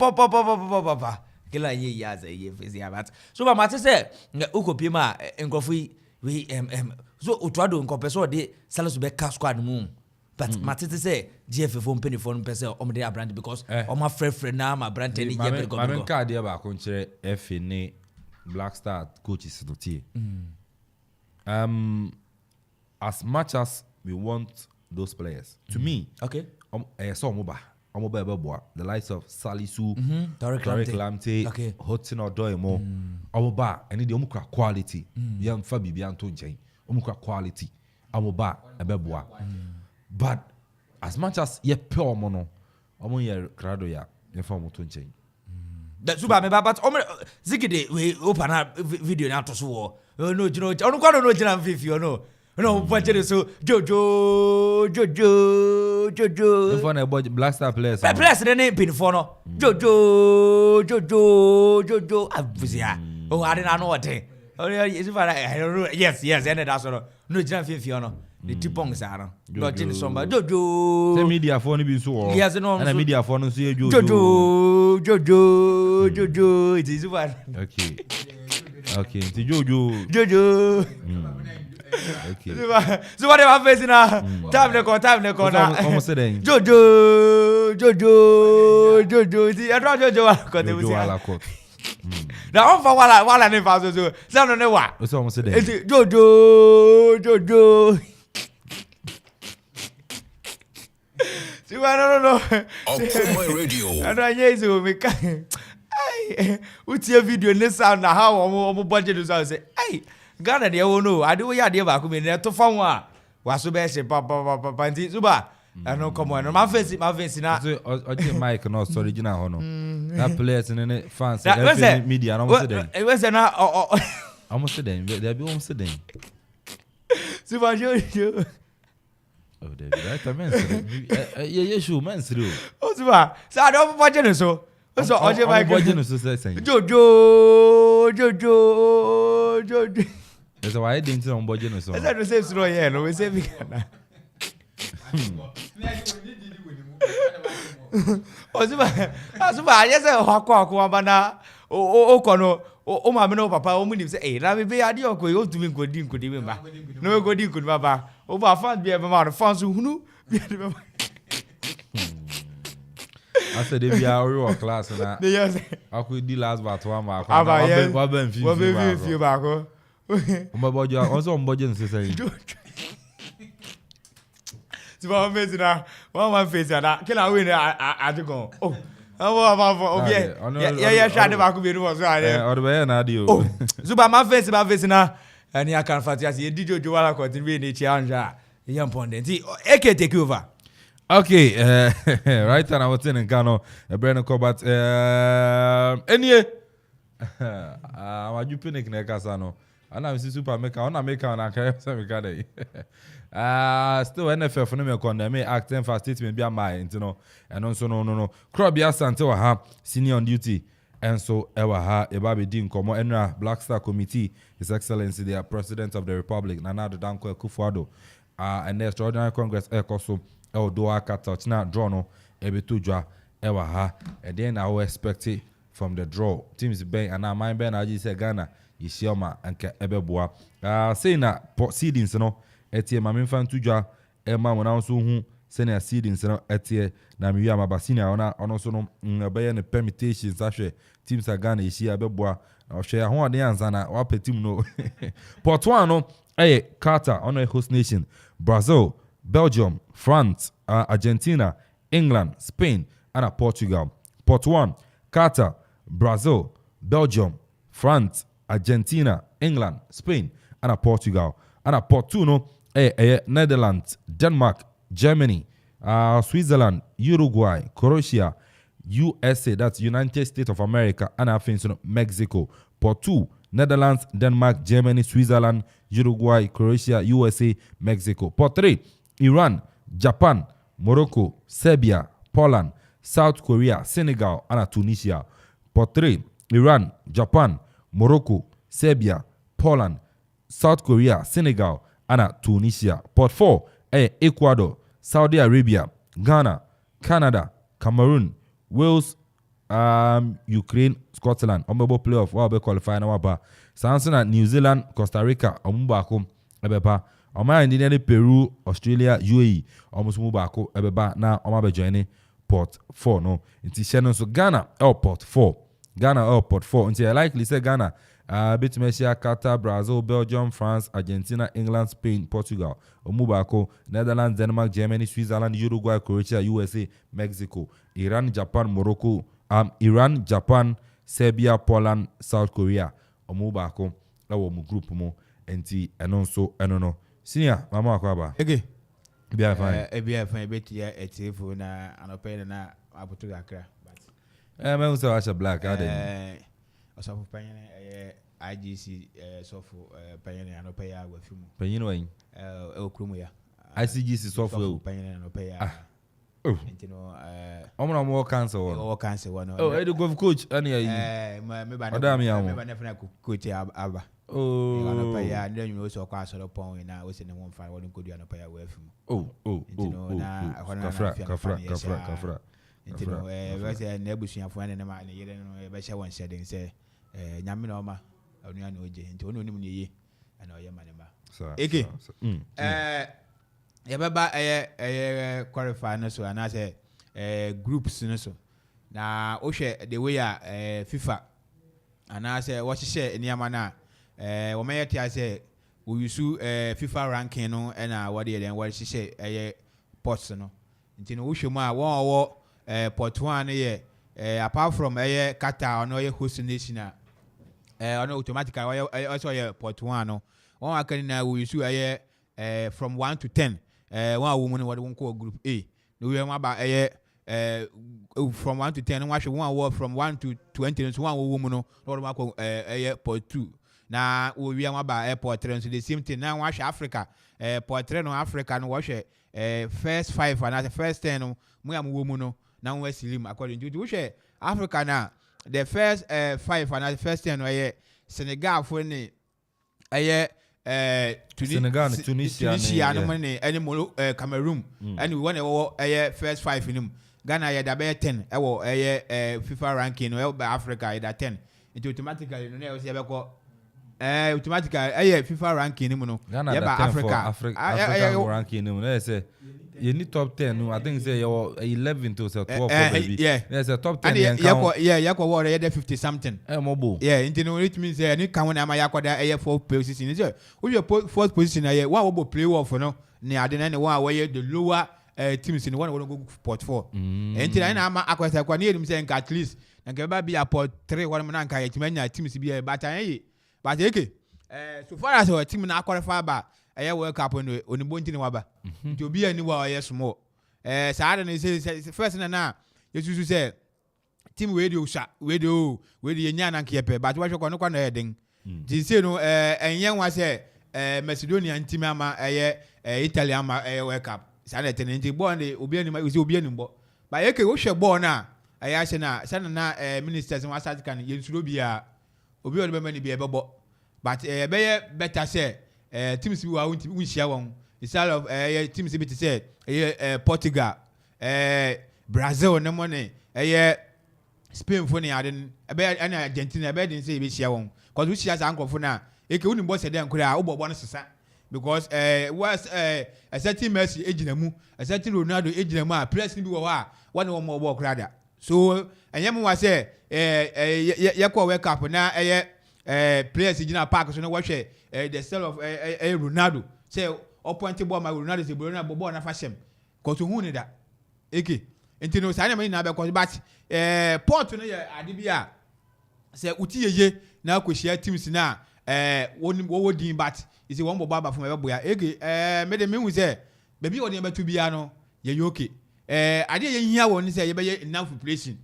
Speaker 3: Killer ye as a year but so my master said, Uko Pima and Goffy, we so Utrado and Copeso de Salas be squad moon. But Matty say, GF phone penny phone person on the brand because on my friend now, my brand any
Speaker 2: I'm cardia back on F in Black Star coaches no tea. As much as we want those players, to me,
Speaker 3: Okay.
Speaker 2: so the likes of Salisu,
Speaker 3: Tariq
Speaker 2: Lamptey,
Speaker 3: Okay.
Speaker 2: Hudson Odoimo, Omoba, and the Omukra quality, young Fabi Bianto Jane, Omukra quality, Amoba, Ebeboa. But as much as ye pure mono, Omo ye crado ya, ye form to change.
Speaker 3: That's super, but Ziggy, we open up video now to so. No, you know, I don't know, you know. No, what it is so Jojo.
Speaker 2: If one about Black Star players,
Speaker 3: Plus the name pin for no Jojo. Abuzia. Oh, I didn't know what. Oh, yeah, I don't know. Yes, and that's all. No, John Fiona. The Tipongs are not in somebody. Jojo.
Speaker 2: the media phone be so.
Speaker 3: Yes, no,
Speaker 2: and the media phone see
Speaker 3: Jojo. It is what.
Speaker 2: Okay, the Jojo. Okay.
Speaker 3: So what am I facing now? Time to go.
Speaker 2: Almost saying.
Speaker 3: Jojo. See, I don't Jojo. Now, for while I never so. Sound on what?
Speaker 2: It's almost saying.
Speaker 3: Jojo. See, I don't know.
Speaker 6: Okoman Radio.
Speaker 3: I don't know. Me can. What's your video? This sound now. How I'm budget is. I say, hey. Ghana they won't know. I do ya dear back me to phone one. Was so best papa and Zuba. I know come on. My face now.
Speaker 2: Mike no sorry original hono. That players in the fans media almost then.
Speaker 3: It was an
Speaker 2: Almost then. They be almost then.
Speaker 3: Zuba you.
Speaker 2: Oh, that man. Yeah, sure, man.
Speaker 3: Oh, Zuba. So I don't budget so. So I just like Jojo.
Speaker 2: That's why I didn't on budget. So
Speaker 3: I said the same story here. No, we say we can. Oh, Zuba. I just said, "Hakwa, bana." Oh, kono. Oh, mama, no, papa. Oh, me say, "Hey, na me be adi oko. You to me go din could even ba. No go din could baba. Oh, ba fans be ebe ma fans who no.
Speaker 2: I said if you are real class and
Speaker 3: Yes.
Speaker 2: I could do last but one mark.
Speaker 3: What
Speaker 2: Few back. My body also on budget saying.
Speaker 3: So I'm facing now. One man facing that. Can I win? I go. Oh. Yeah. Try to back be was right.
Speaker 2: Or the way and adio.
Speaker 3: Oh. Zuba my facing now. And I can't fight. You did your Joala continue the challenge. Young pondent. AK take over.
Speaker 2: Okay, right now I was in Ghana, Brandon Cobat. Any, I'm picnic near Casano. And I'm super maker, I'm not making a career. Still NFL for me, condemn me acting for statement be my, you know, and also no. Crobia Santo ha senior on duty, and so ever ha a baby Dean Como Enra Black Star Committee, His Excellency the President of the Republic, Nana Danko Kufuado, and the Extraordinary Congress Ecoso. Do I cut touch now draw no ebe to draw ever ha and then I will expect it from the draw teams bang and now my ben I just say Ghana is Shioma and ebe boa saying that pot seedings no etie my main fan to draw Emma when I was who senior seedings no etie na mi ya mabasini ona also no be any permutations actually teams are Ghana is here ebe boa na share ho ade anza na wa team no pot one no Carter on a host nation Brazil Belgium, France, Argentina, England, Spain, and Portugal. Pot 1, Qatar, Brazil, Belgium, France, Argentina, England, Spain, and Portugal. And pot 2, no, Netherlands, Denmark, Germany, Switzerland, Uruguay, Croatia, USA, that's United States of America, and Mexico. Pot 2, Netherlands, Denmark, Germany, Switzerland, Uruguay, Croatia, USA, Mexico. Pot 3, Iran, Japan, Morocco, Serbia, Poland, South Korea, Senegal, and Tunisia. Pot 3, Iran, Japan, Morocco, Serbia, Poland, South Korea, Senegal, and Tunisia. Pot 4, Ecuador, Saudi Arabia, Ghana, Canada, Cameroon, Wales, Ukraine, Scotland. Omebo playoff, wabe qualify na waba. Sansana, New Zealand, Costa Rica, omubako, ebeba. Oma Indiana, Peru, Australia, UAE, almost mubako, ebeba na omabe joine pot 4 no. Inti Shannon so Ghana, pot 4. Ghana, pot 4. Until I likely say Ghana, Bitmesia, Qatar, Brazil, Belgium, France, Argentina, England, Spain, Portugal, Omubako, Netherlands, Denmark, Germany, Switzerland, Uruguay, Croatia, USA, Mexico, Iran, Japan, Morocco, Iran, Japan, Serbia, Poland, South Korea, Omubako, our group mo, enti, and also, no. Senior, Mama Kwaba.
Speaker 7: Okay.
Speaker 2: Be fine.
Speaker 7: Be fine, bet ya etifu na anope na abutu akra.
Speaker 2: Man, so I black, I didn't.
Speaker 7: Osofu panyene IGC sofu panyene anope ya wafimu.
Speaker 2: Panyene
Speaker 7: Okrumu ya.
Speaker 2: ICGC software
Speaker 7: panyene anope ya. Ntino
Speaker 2: more cancer one.
Speaker 7: All cancer one.
Speaker 2: Oh, I do go coach any
Speaker 7: me ba na coach aba.
Speaker 2: Oh,
Speaker 7: anope ya ndio nyo so kwa so pon na we se ne won fa won kodu anope ya wafimu.
Speaker 2: Kafra.
Speaker 7: Ntino we se na ebusuafo na ma ne yere no e be hye won hyeden se nyame na oma onua na oje nti ono onim ne ye ana oye manema eke ya baba qualify no so ana se groups no so na o hwe the way FIFA ana se wo hye niama na wo meye tia se wo yusu FIFA ranking no na wo de den wo hye pots no nti no wo hwe mu a wo pot 1 ye apart from Qatar no ye host nation on automatically also ye pot 1 no one can na we issue from 1 to 10 one woman what one call group A no we about from 1 to 10 one from 1 to 20 so one woman no we call pot 2 na we about pot 3 so the same thing now wash Africa pot 3 no Africa no wash first 5 and the first 10 no we am woman no now we slim according to which Africa now the first 5 and the first 10 were Senegal for ni
Speaker 2: Senegal, Tunisia
Speaker 7: no money any Cameroon and we want first 5 in him Ghana ya da 10 FIFA ranking by Africa ya 10 it automatically no say be automatically FIFA ranking him no
Speaker 2: Ghana
Speaker 7: by
Speaker 2: Africa ranking him no say you need top 10 I think say you're 11 to 12 maybe there's a top 10
Speaker 7: what 50 something
Speaker 2: mobile
Speaker 7: it means any can when am yakwa 4 position is we fourth position one will play off no ne ade na one where the lower teams in one will go port 4 and na am akwasa kwa ne edum say at least na ga be a port 3 one na nka yetimanya teams be but okay so far as our team na qualify ba World Cup on onibonti ni waba nti obi ani wa small saada ne say first na yesusu say team we dey nya na nkepe but wa hwekọ no kwa na yeden ti say no enye nwa say Macedonia team ama Italy ama World Cup saada ten nti ball ne obi ani we say obi ani mbo ba yeke wo hwe ball na ase na sana na ministers wa start kan yensuro bia obi oni be mani bia bebo but be better say teams we wa we share one instead of teams be to say Portugal Brazil no money Spain for ni aden Argentina be dey say be share one cause we share anko for na eke uni boss dey nkura obobo no sesa because was a certain Messi ejina mu a certain Ronaldo ejina mu a press ni bi wo ha one wo mo obo krada so enyem wa say yakwa World Cup na players ejina park so no wo hwe the style of Ronaldo say opponent ball my Ronaldo say ball na fashion cause who need that eke enti no say na me na be cause but port no ye ade bia say uti yeye na akohia teams na wo din but is one ball ba from e boya eke me de me hu say baby odin be to bia no ye okay ade ye hia won say ye be enough preparation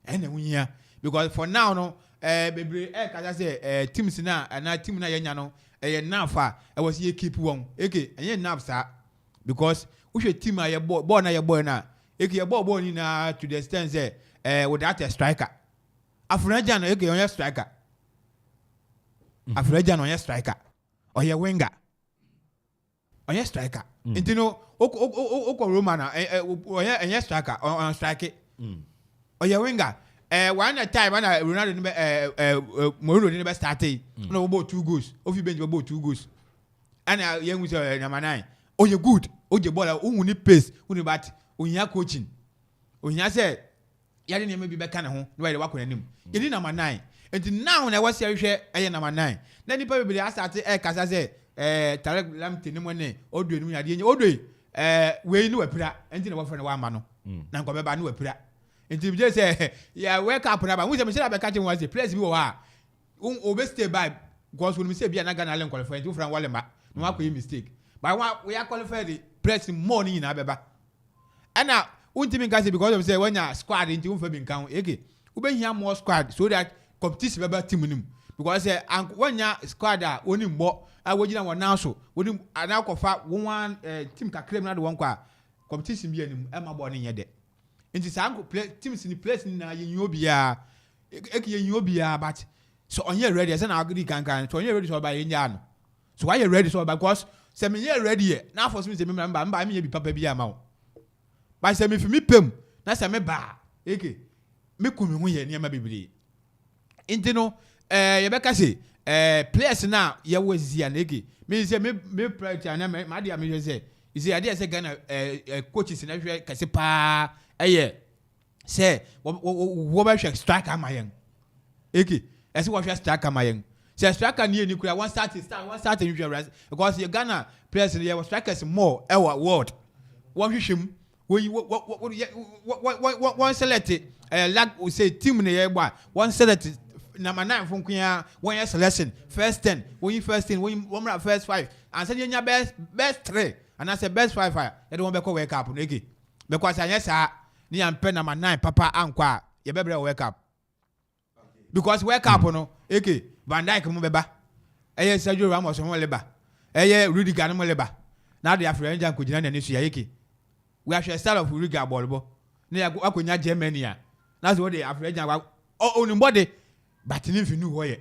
Speaker 7: na hu hia because for now no bebre kaza say teams na team na yenya no nafa was ye keep one eke enye nafsa because we team a ball na ye boy na eke ye ball ni na to the extent say without a striker Afraja no eke on striker Afraja no striker or ye winger on striker intino oko Roma na on striker on strike or ye winger one time when Ronaldo Mourinho didn't start no about 2 goals of you bench about 2 goals and young with number 9 oh you good oh you ball who need pace who need bat who need coaching who need say ya didn't maybe back on home no way work on him you need number 9 And now na was here number 9. Then the people be start kasa say Tarek Lamte no money odo nu ade odo we nu apira enti na wofre na wa ma no na nko be ba nu apira enti bi say ya wake up na ba we say me say be catch one say place bi wo ha obe stay by because when me say bia na Ghana len qualify enti ufran wale ma no akọ mistake but we are qualified the press money na beba ana untimi nka say because of say when ya squad enti unfa bi nkan eke ube hia more squad so that competition beba team nim because when ya squad a oni mbo awogina won now so oni anakofa one team kakrem na de won kwa competition bi anim e ma bo ne ye de enti sa play teams ni place ni na yen obia eke yen obia but so on you ready say na agree kan so on you ready so ba yen ya no so why you ready so ba because say me you ready na for me say me mba me ye bi papa bi ama wo ba say me fi me pem na say me ba eke me kumi hu ye ne ma bibiri enti no ye be ka say players na ye wazia nege me say me pride na ma dia me say you say ade say Ghana coaches na hwe kase pa say wo ba hwe striker mayen eke ese wo hwe striker mayen say striker ni eni kura one start you hwe because you Ghana players ye was strikers more world one hwehwem one select lag we say team na ye gba one select number 9 from Kuya, 1 year selection, first 10, when you first 10, when you first 5, and say you best 3, and I say best 5, you don't want to wake up, Niki. Because I yes, ni am pen number 9, Papa Ankwa, you better wake up. Because wake up, no, Eke, Van Dyke Mubeba, Eye Sergio Ramos on Leba, Eye Rudy Ganamo Leba. Now they have friends and Kujan and Eke. We are start of Riga Bolbo, near Akunya Germania. That's what they have friends about. Oh, body. But if you knew where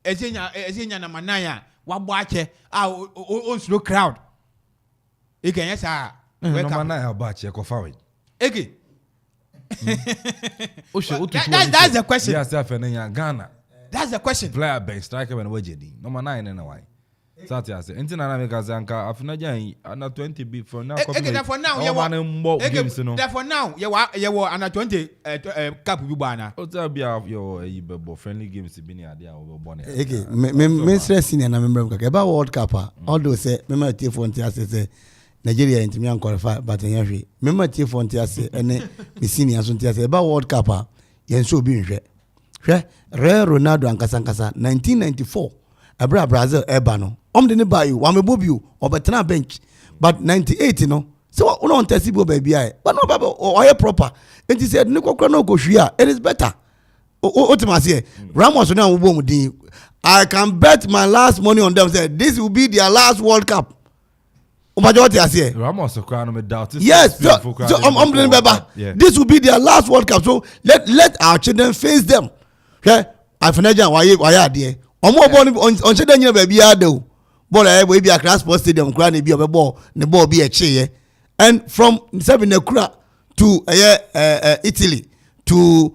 Speaker 7: Ezina number 9 what watch on slow crowd. Again, yes,
Speaker 2: number 9 batch Kofawi.
Speaker 7: Eke. That's the question.
Speaker 2: Yes, Ghana.
Speaker 7: That's the question.
Speaker 2: Player bench striker when Wajedi. Number 9 and why. Sati ase. Enti na make azanka afuna jan under 20 be for now.
Speaker 7: Eke for now
Speaker 2: you want games no.
Speaker 7: For now you under 20 cap bi bana.
Speaker 2: O tell be your bebo friendly games be ni ade a we born.
Speaker 8: Eke me stress ni na member ka ba World Cup although say me ma tie for ntia say Nigeria intimi an qualify but en hwe. Me ma tie for ntia say ene me senior so ntia say ba World Cup yen so bi nhwe. Hwe Ronaldo ankasa 1994 abra Brazil eba no the buy you one you or better bench but 98 you know so we don't test baby but no baba or proper and he said no go share it is better ultimately Ramos now I can bet my last money on them said this will be their last World Cup
Speaker 2: Ramos doubt
Speaker 8: yes so baba this will be their last World Cup so let our children face them okay I finished why there omo born on children baby are ball we be a class sports stadium kura na bi obebo ne ball bi eche and from seven Kura to Italy to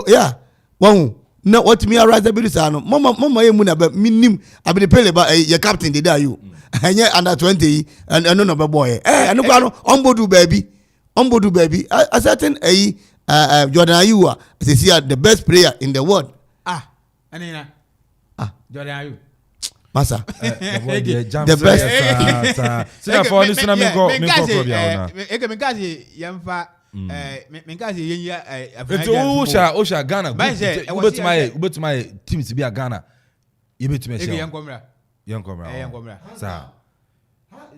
Speaker 8: yeah one na what me arise be say no mama ye mu na ba minim abi pele ba your captain dey you anya under 20 and no be boy anu kwa no ombodu baby a certain Jordan Ayew say the best player in the world
Speaker 7: anina Jordan Ayew
Speaker 8: Masa,
Speaker 2: the best. So for this, na me go probably.
Speaker 7: Eke me kazi yamfa, me kazi yenya.
Speaker 2: It's Osha Ghana. Ubet my team to be a Ghana. You bet me.
Speaker 7: Eke young comra.
Speaker 2: Sir.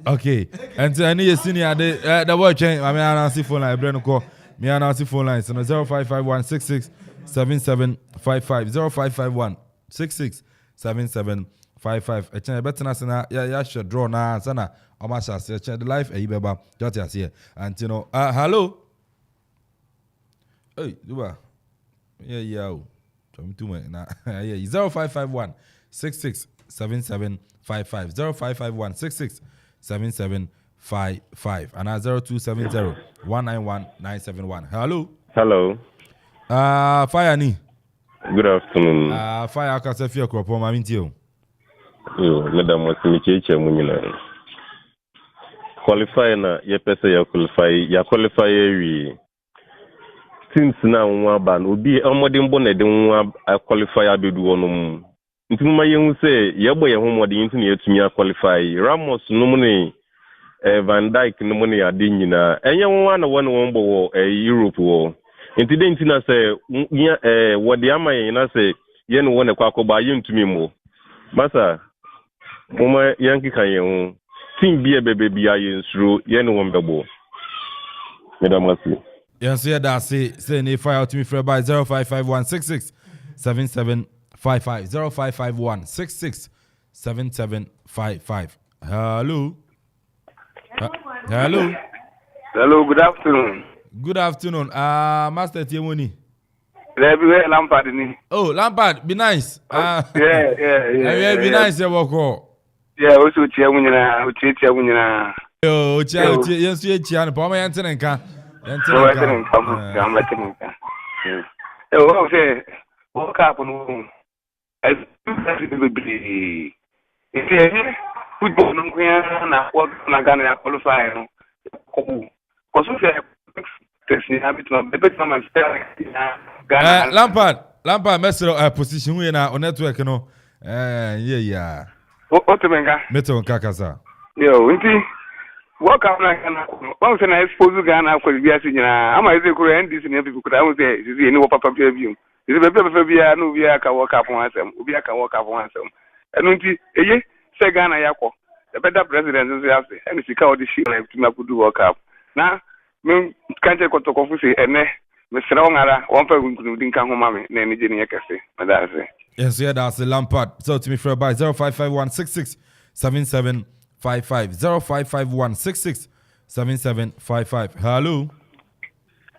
Speaker 2: Okay, and I need a senior. The boy change. I mean, I announce phone line. Breno call. Me announce phone line. So 0551 66 7755 0551 66 7755. A channel better na ya should draw na sana. Omasha say the life e beba. Just here. And you know, hello. Hey, Duba. Yeah. Come to me na. Yeah, 0551 66 7755 0551 66 7755 and 0270 191 971. Hello. Fire ni.
Speaker 9: Good afternoon.
Speaker 2: Fire akase fie kropo ma minti o.
Speaker 9: Yo, madam wasimicheche munyina. Qualify na ye pese ya qualify wi. teams na nwa ban obi amode mbo na de nwa qualify abedu onum nti mma yehu se yebo ye homode nti na yetumi qualify Ramos no mu ne Van Dijk no mu ne ade nyina enye nwa na won bo wo Europe wo nti de nti na se wode amaye na se ye no won kwa akoba ye ntumi mo masa mama yanki kan ye hu team bi bebe bia ye nsuro ye no won bebo medamasi.
Speaker 2: Yes, yeah, that's it. Say any fire out to me for by 0551667755 0551667755. Hello. Hello.
Speaker 10: Hello, good afternoon.
Speaker 2: Good afternoon. Master Tiemoni.
Speaker 10: Everywhere Lampard ni.
Speaker 2: Oh, Lampard, be nice.
Speaker 10: Yeah.
Speaker 2: Be nice, Wako.
Speaker 10: Yeah, also Tiamunyana, Tiamunyana.
Speaker 2: Yo, yes, Chian, Poma Yantenka.
Speaker 10: I'm letting him come. Oh, say, woke up on as football, no, what Nagana qualify.
Speaker 2: Lampard, Messer, position we are on network, you know. Yeah.
Speaker 10: What to make a
Speaker 2: metal Kakasa?
Speaker 10: Yo, what can I once and I suppose you can have for the Asian. I'm a Korean, this and people could I would say, you know, Papa view. It's a better for Via, no, we can walk up on some, we can walk up on some. And when you say Ghana Yako, the better president is the and if you call the ship like to do work up. Now, can't take what to say, and Mr. Ongara, one person didn't come home, mammy, Nanny Jenny Cassie, and that's it.
Speaker 2: Yes, yeah, that's the Lampard. So to me for by 0551667755 0551667755. Hello.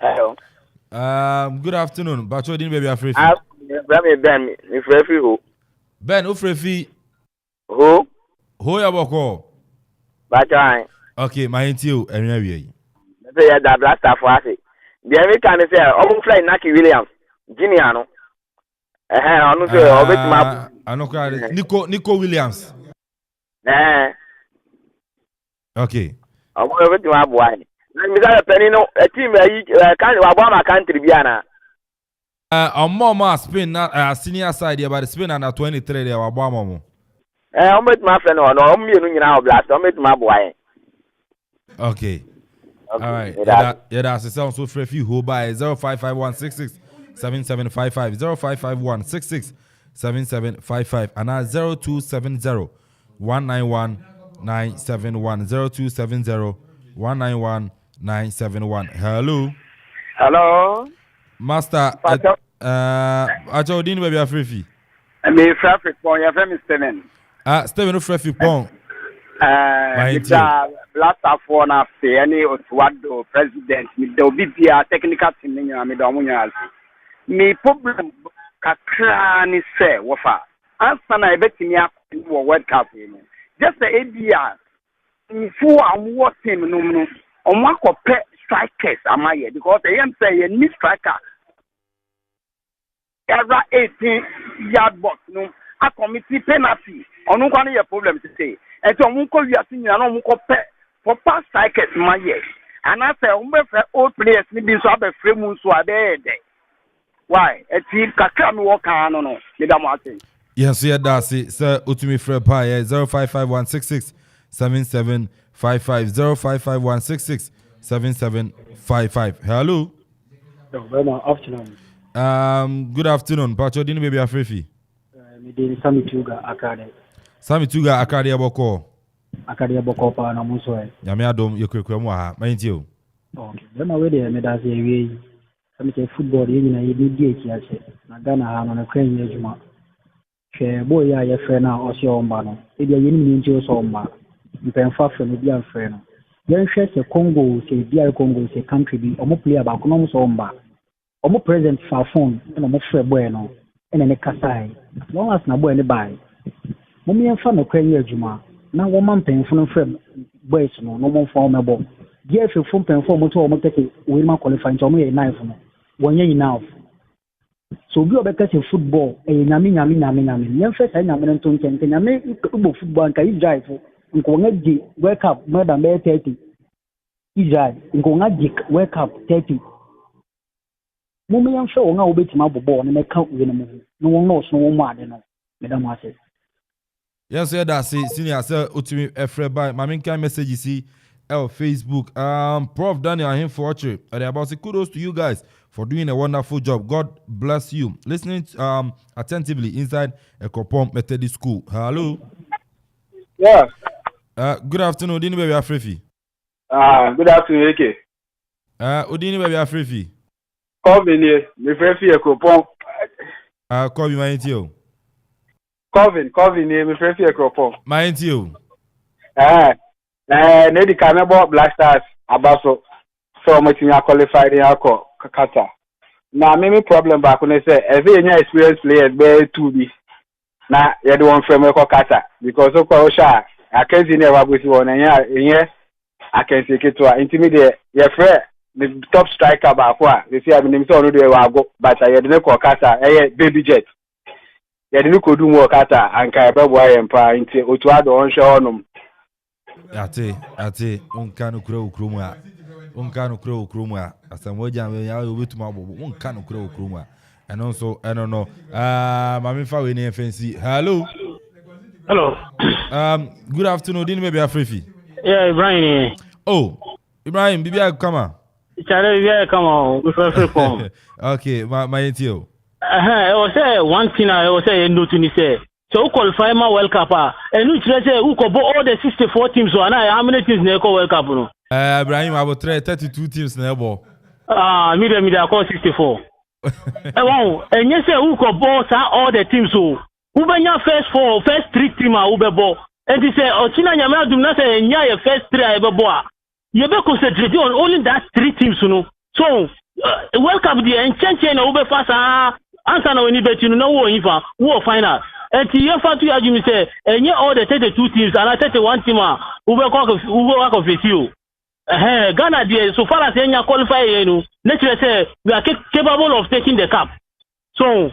Speaker 11: Hello.
Speaker 2: Good afternoon. Bacho din baby afrefi.
Speaker 11: Ben, if refi who?
Speaker 2: Ben ufrefi.
Speaker 11: Who?
Speaker 2: Who ya boko?
Speaker 11: Bacho.
Speaker 2: Okay, my intio enwe wi.
Speaker 11: Say ya da blaster for ase. The American say omo fly Naki Williams. Junior no. Onu say obetuma.
Speaker 2: Anokra Nico Williams. Okay.
Speaker 11: I'm going to have one. Mr. Penino, a team can Obama country Biana.
Speaker 2: On more Spain, senior side here, but Spain under 23 there, Obama.
Speaker 11: I'm with my friend on all million now blast. I'm with my boy.
Speaker 2: Okay. All right. Yeah, that's the sound so free who by 0551667755 0551667755 and 0270 191 971 0270 191 971.
Speaker 10: Hello.
Speaker 2: Master. Acho din baby afrefi.
Speaker 10: Me traffic for your friend Steven.
Speaker 2: Steven Ofrefi Pong.
Speaker 10: Mr. Blaster for na say any Oswaldo president me do bibia technical team ni me do munya. Me problem kakra ni say wofa. Ansa na ebetimi akwo World Cup ni. Just the idea for am watching no on one compare strikers am I because I am saying any striker ever 18-yard box no a committee penalty on no one your problem to say and so we call you as you know compare for past strikers my year and I say old players need to have a free moon so there why a team kakra me work on no me da mo say.
Speaker 2: Yes, yeah, that's it. Sir, Utumi Fred Pi, 0551667755 0551667755. Hello.
Speaker 12: Good afternoon.
Speaker 2: Good afternoon. Pacho dini baby afrefi.
Speaker 12: Me dey Sami Tuga Akade.
Speaker 2: Sami Tuga Akade aboko.
Speaker 12: Akade aboko pa na muso e.
Speaker 2: Nyame adom yekwekwa mu ha. Mayinti o.
Speaker 12: Okay. Bema we dey me da say we. Sami say football yi na yi di eki ase. Na Ghana ha no na kran yi adwuma. Hwɛ boy ya yɛ frɛ na ɔsɛ ɔmba no ebi ayɛ nim nti ɔsɛ ɔmba mpɛnfa frɛ no bi afrɛ no yɛnhwɛ sɛ Congo sɛ DR Congo sɛ country bi ɔmo player baako na ɔmo sɛ ɔmba ɔmo president fa phone na ɔmo frɛ boy no ɛna ne kasae long as na boy ne bae mo yɛmfa no kwan yɛ adwuma na wɔma mpɛnfo no frɛ boys no na ɔmo fa ɔmo bɔ die afefo mpɛnfo ɔmo to ɔmo tɛke wɔn ma qualify nti ɔmo yɛ knife no wɔnyɛ enough. So we obeka say football nyame yemfa say nyame no ntonten nyame igbo football nka Israel fo nko ngaji World Cup more than 30 Israel nko ngaji World Cup 30 Mummy young show now bit my bobo and make count with him. No one knows no one more than Madam Massey.
Speaker 2: Yes, sir, that's it. Senior sir, ultimate Efre by Maminka message you see Facebook. Prof Daniel him for watching. And about say kudos to you guys for doing a wonderful job. God bless you. Listening attentively inside Ekopom Methodist School. Hello.
Speaker 10: Yeah.
Speaker 2: Good afternoon, Udini baby Afrifi.
Speaker 10: Good afternoon, AK.
Speaker 2: Udini baby Afrifi.
Speaker 10: Calvin here, me friend Ekopom.
Speaker 2: Call me my intio.
Speaker 10: Calvin here, me friend Ekopom.
Speaker 2: My intio.
Speaker 10: Nedi Canabo Black Stars Abaso. So much in qualified in Alco Kata. Now, maybe problem back when they say every experienced players be 2B. Now, you don't from Kata because of Osha. I can't see never with one and yeah, I can take it to intimidate your friend. The top striker back what they say I mean so no dey go but I didn't call Kata baby jet. You didn't go do more Kata and kai boy empa into Otuado on show on.
Speaker 2: Ate unka no kura ukrumu asamoja ya obetuma bobo unka no kura ukrumu and also I don't know mami fa we ni FNC. Hello. Good afternoon, Dini maybe Afrifi.
Speaker 13: Yeah, Ibrahim.
Speaker 2: Oh, Ibrahim, Bibia come.
Speaker 13: Chale come on, we for
Speaker 2: Okay, my intio.
Speaker 13: I was say one thing I was say no to ni say. So qualify my World Cup and you say who could all the 64 teams so and how many teams na World Cup no?
Speaker 2: Ibrahim about 32 teams na ball.
Speaker 13: Me dey call 64. Wow, and you say who could boss all the teams so who benya first 3 team who be ball. And they say Ochina nyama dum na say nya your first 3 e be ball. You be concentrate on only that 3 teams no. So World Cup the enchange na who be fast answer na we ni bet you no wo ifa wo final. And you have to argue say and all the 32 teams and 31 team who will work of you. Ghana there so far as Kenya qualify let's say we are capable of taking the cup. So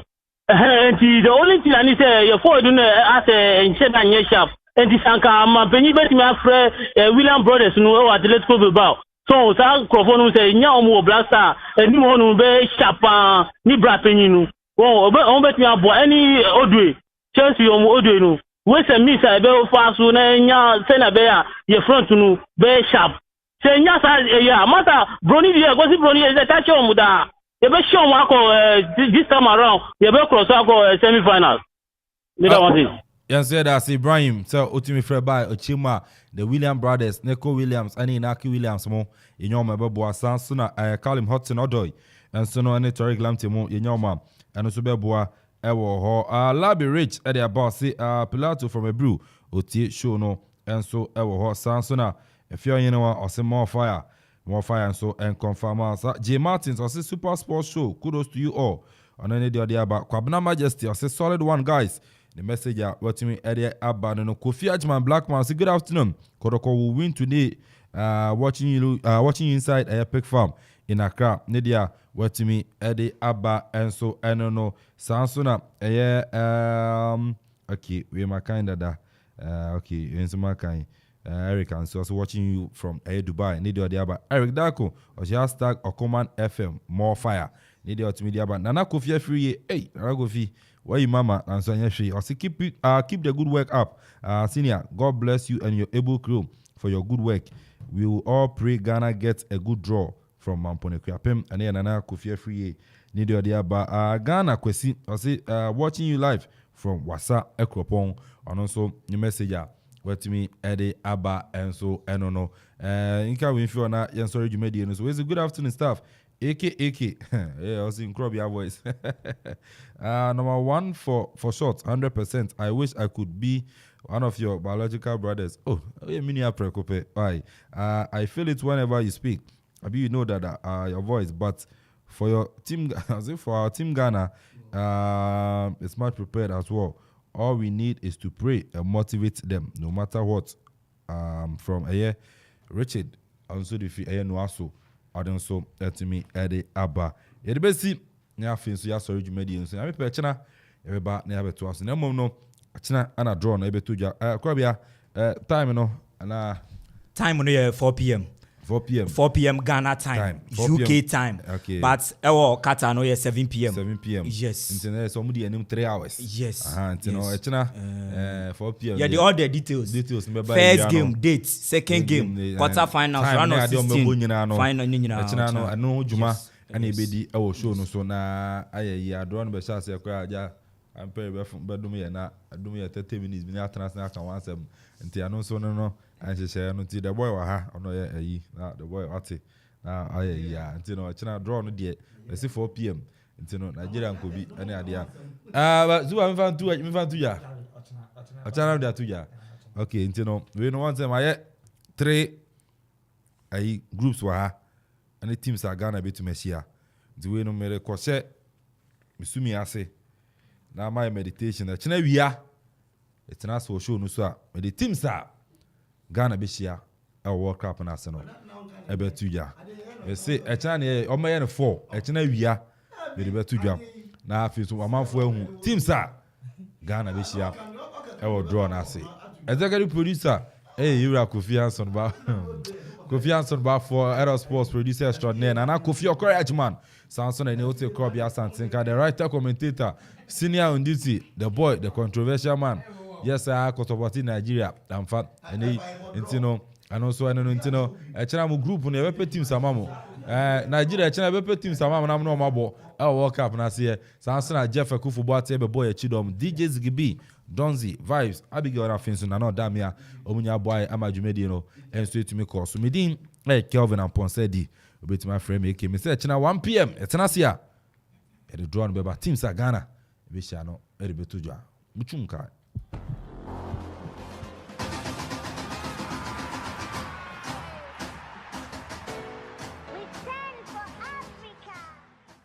Speaker 13: the only thing I need say you for doing as a Shedan sharp and this anka penny bet me afre William Brothers no Atletico Bilbao. So sa crofon say nya omo blaster and no one be sharp ni bra penny no. Oh bet me abo any odwe Chelsea odo no we say miss I be fast na nya say na be ya front no be sharp say nya sa ya mata brony dey go see brony is touch on da you be show this time around you be cross semi finals neither one thing.
Speaker 2: Yes, that's Ibrahim. So ultimate friend by Ochima, the William brothers, Neko Williams, and Inaki Williams mo in your mababo san sooner I call him Hudson Odoy and so no any Tori Glamtimo in your mom and also beboa ewo ho Labi Rich at their boss say Pilato from a brew oti show no and so ewo ho sansona if you know or say more fire and so and confirm us J Martins or say Super Sports Show kudos to you all on any the other about Kwabena Majesty or say solid one guys the message what to me Eddie Abba no Kofi Ajman Blackman say good afternoon Kodoko will win today watching you inside a epic farm in Accra Nidia what to me Eddie Abba and so I don't know Sansona okay we my kind of that okay in some kind Eric and so also watching you from Dubai Nidia Diaba Eric Dako or hashtag Okoman FM more fire Nidia to media but Nana Kofi free hey Nana Kofi why you mama and so I say keep the good work up senior God bless you and your able crew for your good work we will all pray Ghana gets a good draw from Mampone Kriapem and then Nana Kofi free Nidia Diaba Ghana Kwesi I say watching you live from Wasa Ekropon and also your message what me Eddie Abba and so I don't know inka we feel na yan sorry you made it so it's a good afternoon staff AK yeah I was in Krobia voice number 1 for short 100% I wish I could be one of your biological brothers mini preocupe why I feel it whenever you speak maybe you know that your voice but for your team as if for our team Ghana it's much prepared as well. All we need is to pray and motivate them, no matter what. From Richard, also the fee no aso, I don't so to me Eddie Abba. The best see, now things you are sorry you made it. So I'm a everybody never to us. No more no, China and a draw no able to ja. Time no and
Speaker 1: time on 4 p.m.
Speaker 2: 4 p.m.
Speaker 1: 4 p.m. Ghana time. UK time.
Speaker 2: Okay.
Speaker 1: But Qatar no 7 p.m.
Speaker 2: 7 p.m.
Speaker 1: Yes.
Speaker 2: Internet somebody and 3 hours.
Speaker 1: Yes.
Speaker 2: Yes. 4 p.m.
Speaker 1: Yeah, all the details. First game, date, second game, quarter finals, round of 16. Final
Speaker 2: I know Juma and ebedi our show no so na aye drone be chance ekra ja ampe be dum ye na dum ye 30 minutes bi na transfer kan wansem nti ano so no anhyehyɛ no nti the boy wa ha ono ye ayi na the boy ate na aye ya nti no china draw no de be 4 p.m. nti no Nigeria nkobi ene ade a zuwa mfantu ya achana de atu ya okay nti no we no want them aye 3 ayi groups wa ha and teams are Ghana be to Messia. The way no mere kose misumi ase na my meditation na china wia it's na so show no so the teams are Ghana be shia a World Cup na Arsenal e be tuja we say e china ne o maye no 4 e china wia be be tuja na afi so amanfo ahu teams are Ghana be shia e wo draw na ase executive producer Yura Kofi Anson ba Kofi Anson ba for Aero Sports producer extraordinaire and Kofi Okoye man Samson and Ote Krobia Santinka the writer commentator senior on duty the boy the controversial man yes I Kotoboti Nigeria in fact and intino and also intino a group on the team samamo Nigeria team samamo na no mabo our World Cup na see Samson and Jeff Kufuboate be boy Chidom DJ Ziggy Donzi vibes Abigail Rafinson na no damia omunya boy amajumedi no enso to me course medin Kelvin Amponsah Addi obeti my friend make me say china 1 p.m. etenasia e the draw no be teams are Ghana be sha no e be toja muchunka